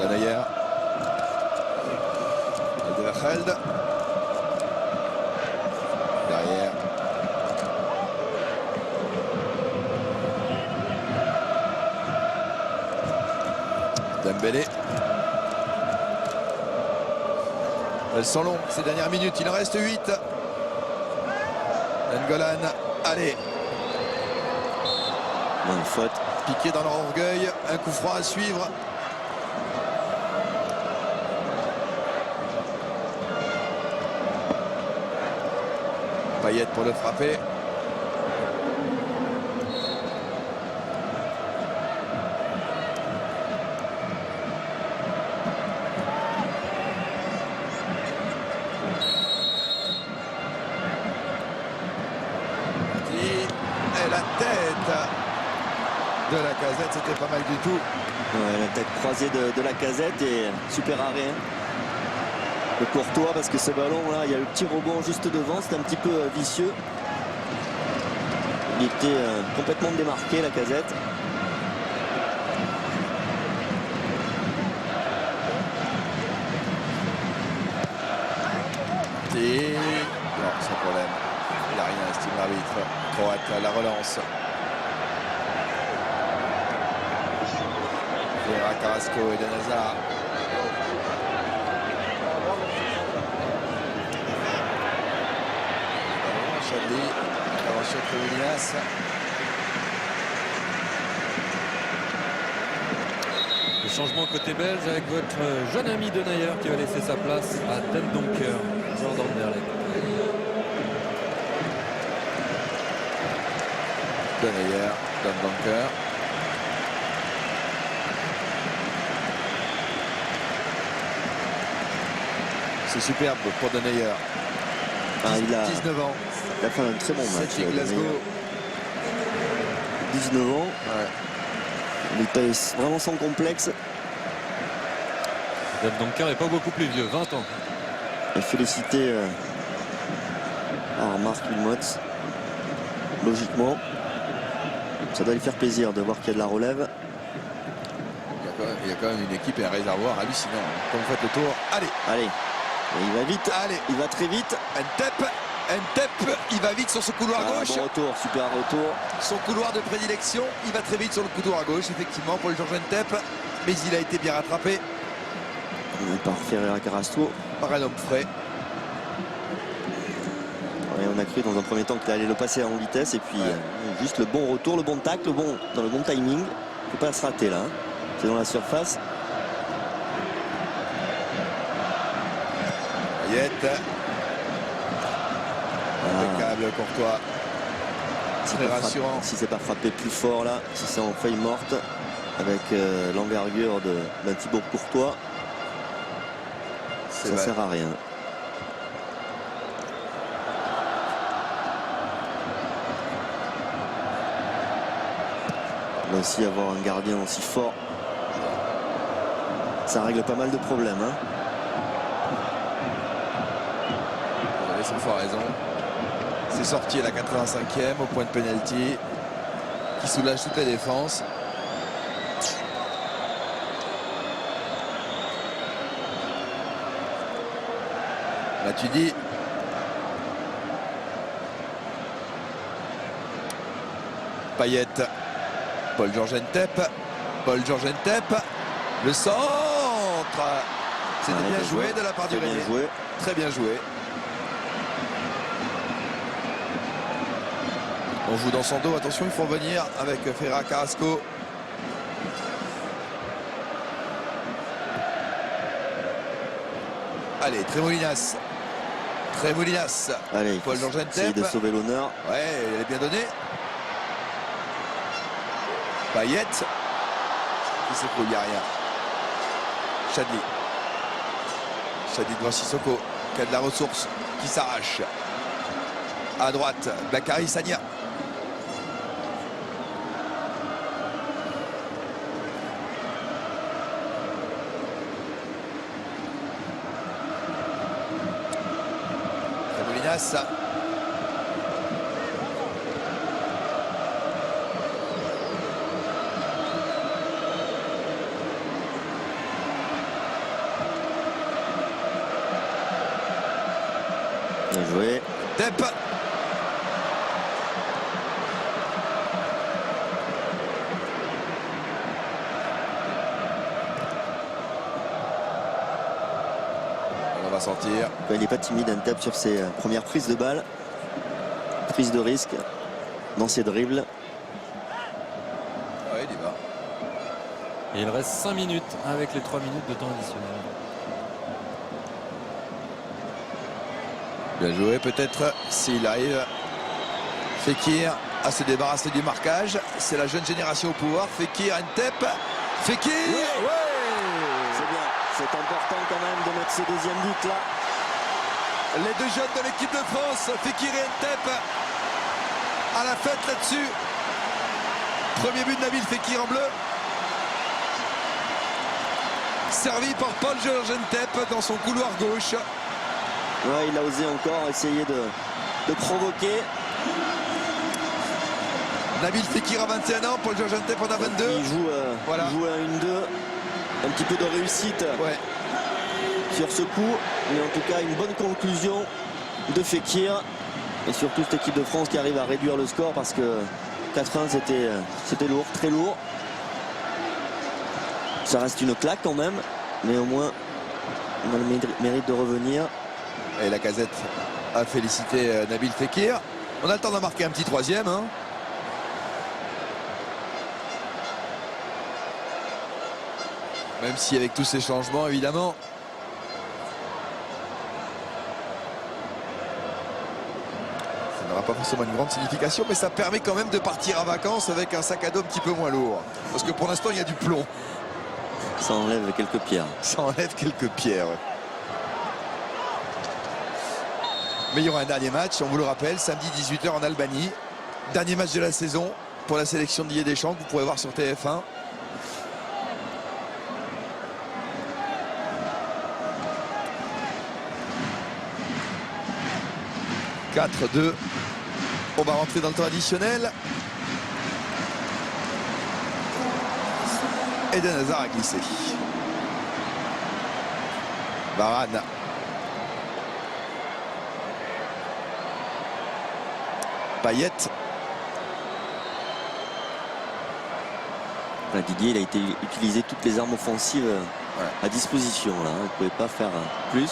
Denayer. Alderweireld. Derrière. Dembélé. Elles sont longues ces dernières minutes. Il en reste 8. Nainggolan. Allez. Bonne faute. Piqué dans leur orgueil. Un coup franc à suivre. Payet pour le frapper. Et la tête de la Casette, c'était pas mal du tout. Ouais, la tête croisée de la Casette et super arrêt de Courtois, parce que ce ballon là, il y a le petit rebond juste devant, c'était un petit peu vicieux. Il était complètement démarqué, la Casette. Et non, sans problème. Il n'a rien, estime l'arbitre. Croate, la relance. Ferreira, Carrasco et Eden Hazard. Chadli, intervention de Williams. Le changement côté belge avec votre jeune ami Denayer qui va laisser sa place à Dendoncker, joueur d'Anderlecht. Denayer, Dendoncker. C'est superbe pour Denayer. Ah, il a 19 ans. fait un très bon match. Celtic Glasgow. 19 ans. Ouais. Il est vraiment sans complexe. Dendoncker n'est pas beaucoup plus vieux, 20 ans. Et féliciter Marc Wilmots. Logiquement, ça doit lui faire plaisir de voir qu'il y a de la relève. Il y a quand même une équipe et un réservoir hallucinant. Quand vous faites le tour, allez. Allez, et il va vite. Allez. Il va très vite. Ntep, il va vite sur ce couloir gauche. Bon retour, super retour. Son couloir de prédilection, il va très vite sur le couloir à gauche, effectivement, pour le Georges Ntep. Mais il a été bien rattrapé Par Ferreira Carrasco. par un homme frais. Et on a cru dans un premier temps qu'il allait le passer en vitesse. Et puis juste le bon retour, le bon tacle, dans le bon timing. Il ne faut pas se rater là. C'est dans la surface. Payet. Impeccable Courtois. Très rassurant. Si c'est pas frappé plus fort là, si c'est en feuille morte, avec l'envergure d'un Thibaut Courtois, ça sert à rien. On va aussi avoir un gardien aussi fort. Ça règle pas mal de problèmes. Hein. Vous avez 100 fois raison. C'est sorti à la 85e au point de pénalty qui soulage toute la défense. Matuidi. Payet. Paul-Georges Ntep. Paul-Georges Ntep. Le centre. C'était bien joué de la part du Rennais. Très bien joué. On joue dans son dos. Attention, il faut revenir avec Ferreira Carrasco. Allez, Tremolinas. Tremolinas. Allez, Paul-Georges Ntep. essayer de sauver l'honneur. Ouais, il est bien donné. Payet. Qui s'écoule, il n'y a rien. Chadli. Chadli devant Sissoko, qui a de la ressource, qui s'arrache. À droite, Bakary Sagna. Tremolinas. Bien joué. Tep. On va sentir. Il n'est pas timide, Ntep, sur ses premières prises de balle. Prise de risque dans ses dribbles. Ouais, il y va. Et il reste 5 minutes avec les 3 minutes de temps additionnel. Bien joué, peut-être s'il arrive. Fekir à se débarrasser du marquage. C'est la jeune génération au pouvoir. Fekir, Ntep. Fekir. Oui. Ouais. C'est bien. C'est important quand même de mettre ce deuxième but là. Les deux jeunes de l'équipe de France, Fekir et Ntep, à la fête là-dessus. Premier but de Nabil Fekir en bleu. Servi par Paul-Georges Ntep dans son couloir gauche. Ouais, il a osé encore essayer de provoquer. Nabil Fekir a 21 ans, Paul-Georges Ntep en a 22. Il joue, Voilà. il joue à 1-2. Un petit peu de réussite Ouais. sur ce coup. Mais en tout cas, une bonne conclusion de Fekir. Et surtout cette équipe de France qui arrive à réduire le score parce que 4-1, c'était lourd, très lourd. Ça reste une claque quand même. Mais au moins, on a le mérite de revenir. Et la Casette a félicité Nabil Fekir. On a le temps d'en marquer un petit troisième. Hein. Même si avec tous ces changements, évidemment, ça n'aura pas forcément une grande signification, mais ça permet quand même de partir en vacances avec un sac à dos un petit peu moins lourd. Parce que pour l'instant, il y a du plomb. Ça enlève quelques pierres. Ça enlève quelques pierres. Mais il y aura un dernier match, on vous le rappelle, samedi 18 h en Albanie. Dernier match de la saison pour la sélection de Didier Deschamps que vous pourrez voir sur TF1. « 4-2 ». On va rentrer dans le temps additionnel. Eden Hazard a glissé. Varane. Payet. Didier, il a été utilisé toutes les armes offensives à disposition. Là. Il ne pouvait pas faire plus.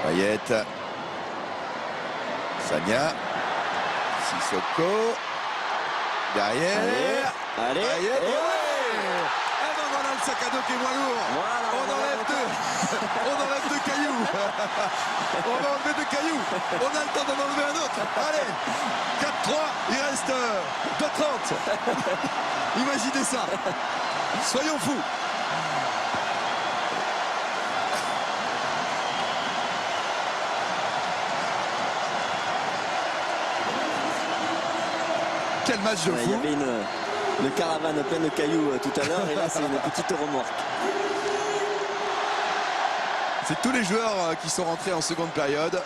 Payet. Sagna. Sissoko. Derrière. Allez. Payet. Ah non, on a le sac à dos qui est moins lourd. Voilà, On enlève deux. On enlève deux cailloux. On va enlever deux cailloux. On a le temps d'en enlever un autre. Allez. 4-3. Il reste 2-30. Imaginez ça. Soyons fous. Quel match de Il y fou. avait une caravane pleine de cailloux tout à l'heure et là c'est une petite remorque. C'est tous les joueurs qui sont rentrés en seconde période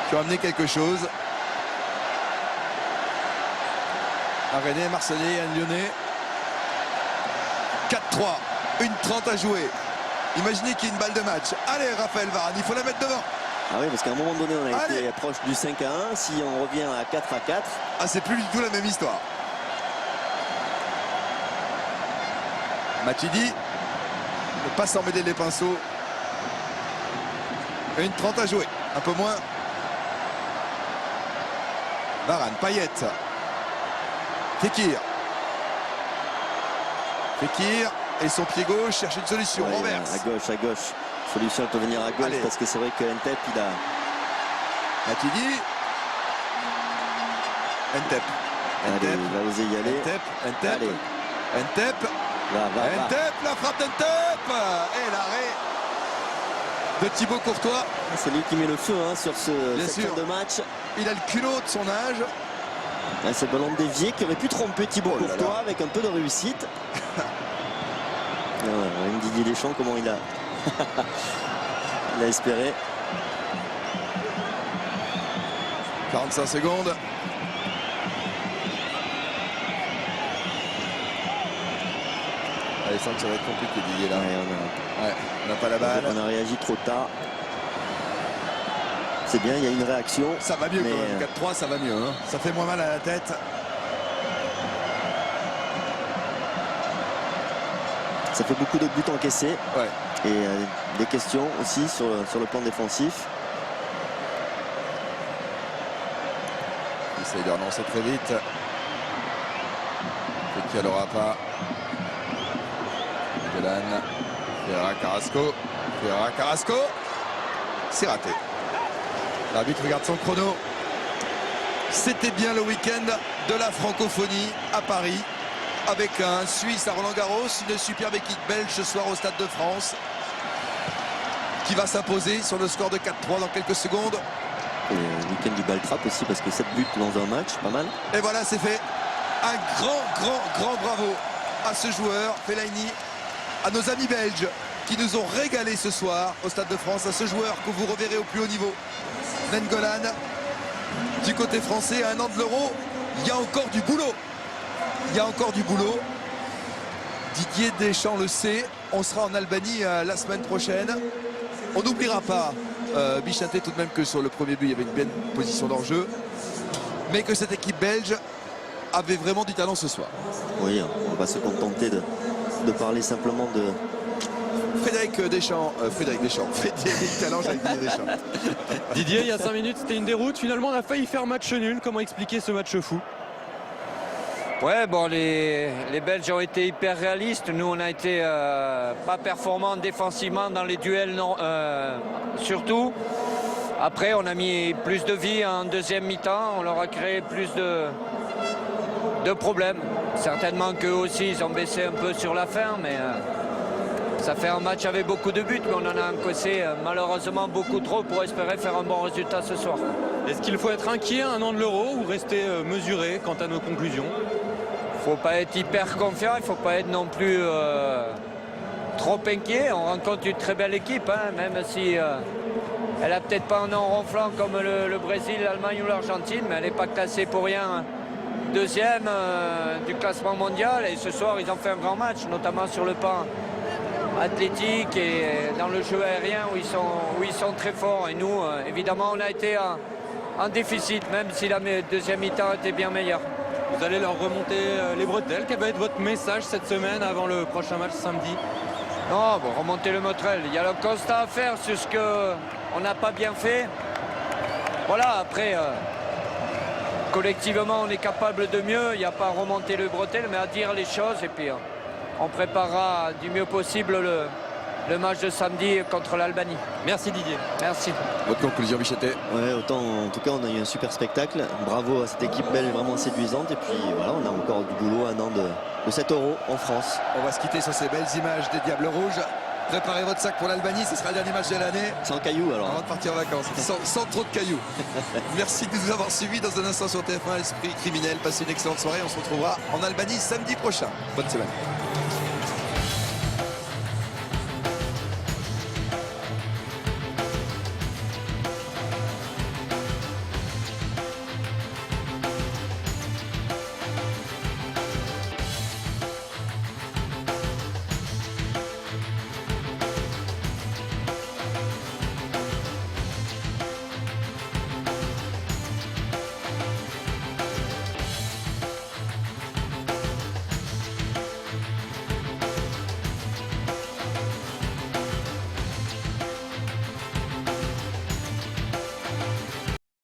qui ont amené quelque chose. Un Rennais, un Marseillais, un Lyonnais. 4-3, 1:30 à jouer. Imaginez qu'il y ait une balle de match. Allez, Raphaël Varane, il faut la mettre devant. Ah oui, parce qu'à un moment donné on a Allez. été proche du 5-1. Si on revient à 4-4, Ah, c'est plus du tout la même histoire. Matuidi ne pas s'en mêler les pinceaux. 1:30 à jouer, un peu moins. Varane, Payet. Fekir. Fekir et son pied gauche cherche une solution. ouais, Renverse. à gauche. Solution elle peut venir à gauche. Allez. Parce que c'est vrai que Ntep il a... Matuidi. Ntep. Allez, il va oser y aller. Ntep. Allez. Ntep. Va. Ntep, la frappe d'Ntep. Et l'arrêt de Thibaut Courtois. C'est lui qui met le feu sur ce Bien secteur sûr. de match. Il a le culot de son âge. C'est le ballon dévié qui aurait pu tromper Thibaut Oh là Courtois là. avec un peu de réussite. Même Didier Deschamps, comment il a, il a espéré. 45 secondes. Il semble que ça va être compliqué, Didier, là. Ouais, On n'a pas la balle. on a réagi trop tard. C'est bien, il y a une réaction. Ça va mieux mais, quand même. 4-3, ça va mieux. Hein. Ça fait moins mal à la tête. Ça fait beaucoup de buts encaissés. Ouais. Et des questions aussi sur le plan défensif. Il essaye de relancer très vite. Peut-être qu'il n'aura pas. Golan. Ferra Carrasco. C'est raté. L'arbitre regarde son chrono. C'était bien le week-end de la francophonie à Paris. Avec un Suisse à Roland-Garros, une superbe équipe belge ce soir au Stade de France qui va s'imposer sur le score de 4-3 dans quelques secondes. Et le week-end du Baltrap aussi parce que 7 buts dans un match, pas mal. Et voilà, c'est fait. Un grand bravo à ce joueur, Fellaini, à nos amis belges qui nous ont régalé ce soir au Stade de France, à ce joueur que vous reverrez au plus haut niveau, Nainggolan. Du côté français, à un an de l'Euro, il y a encore du boulot. Il y a encore du boulot. Didier Deschamps le sait. On sera en Albanie la semaine prochaine. On n'oubliera pas, Bichinté, tout de même que sur le premier but, il y avait une belle position d'enjeu. Mais que cette équipe belge avait vraiment du talent ce soir. Oui, on va se contenter de parler simplement de... Frédéric Talent, j'avais dit Deschamps. Didier, il y a 5 minutes, c'était une déroute. Finalement, on a failli faire match nul. Comment expliquer ce match fou? Ouais, bon, les Belges ont été hyper réalistes. Nous, on a été pas performants défensivement dans les duels, non, surtout. Après, on a mis plus de vie en deuxième mi-temps. On leur a créé plus de problèmes. Certainement qu'eux aussi, ils ont baissé un peu sur la fin, mais ça fait un match avec beaucoup de buts, mais on en a encaissé malheureusement beaucoup trop pour espérer faire un bon résultat ce soir. Est-ce qu'il faut être inquiet à un an de l'Euro ou rester mesuré quant à nos conclusions? Il ne faut pas être hyper confiant, il ne faut pas être non plus trop inquiet. On rencontre une très belle équipe, hein, même si elle n'a peut-être pas un nom ronflant comme le Brésil, l'Allemagne ou l'Argentine, mais elle n'est pas classée pour rien deuxième du classement mondial. Et ce soir, ils ont fait un grand match, notamment sur le plan athlétique et dans le jeu aérien où ils sont très forts. Et nous, évidemment, on a été en déficit, même si la deuxième mi-temps était bien meilleure. Vous allez leur remonter les bretelles. Quel va être votre message cette semaine avant le prochain match samedi? Non, bon, remonter le motrel. Il y a le constat à faire sur ce qu'on n'a pas bien fait. Voilà, après, collectivement, on est capable de mieux. Il n'y a pas à remonter le bretelle, mais à dire les choses. Et puis, on préparera du mieux possible le match de samedi contre l'Albanie. Merci Didier. Merci. Votre conclusion, Bichinté? Ouais, autant, en tout cas, on a eu un super spectacle. Bravo à cette équipe belge vraiment séduisante. Et puis voilà, on a encore du boulot, un an de 7 € en France. On va se quitter sur ces belles images des Diables Rouges. Préparez votre sac pour l'Albanie, ce sera le dernier match de l'année. Sans cailloux alors. Avant de partir en vacances, sans trop de cailloux. Merci de nous avoir suivis dans un instant sur TF1 Esprit Criminel. Passez une excellente soirée, on se retrouvera en Albanie samedi prochain. Bonne semaine.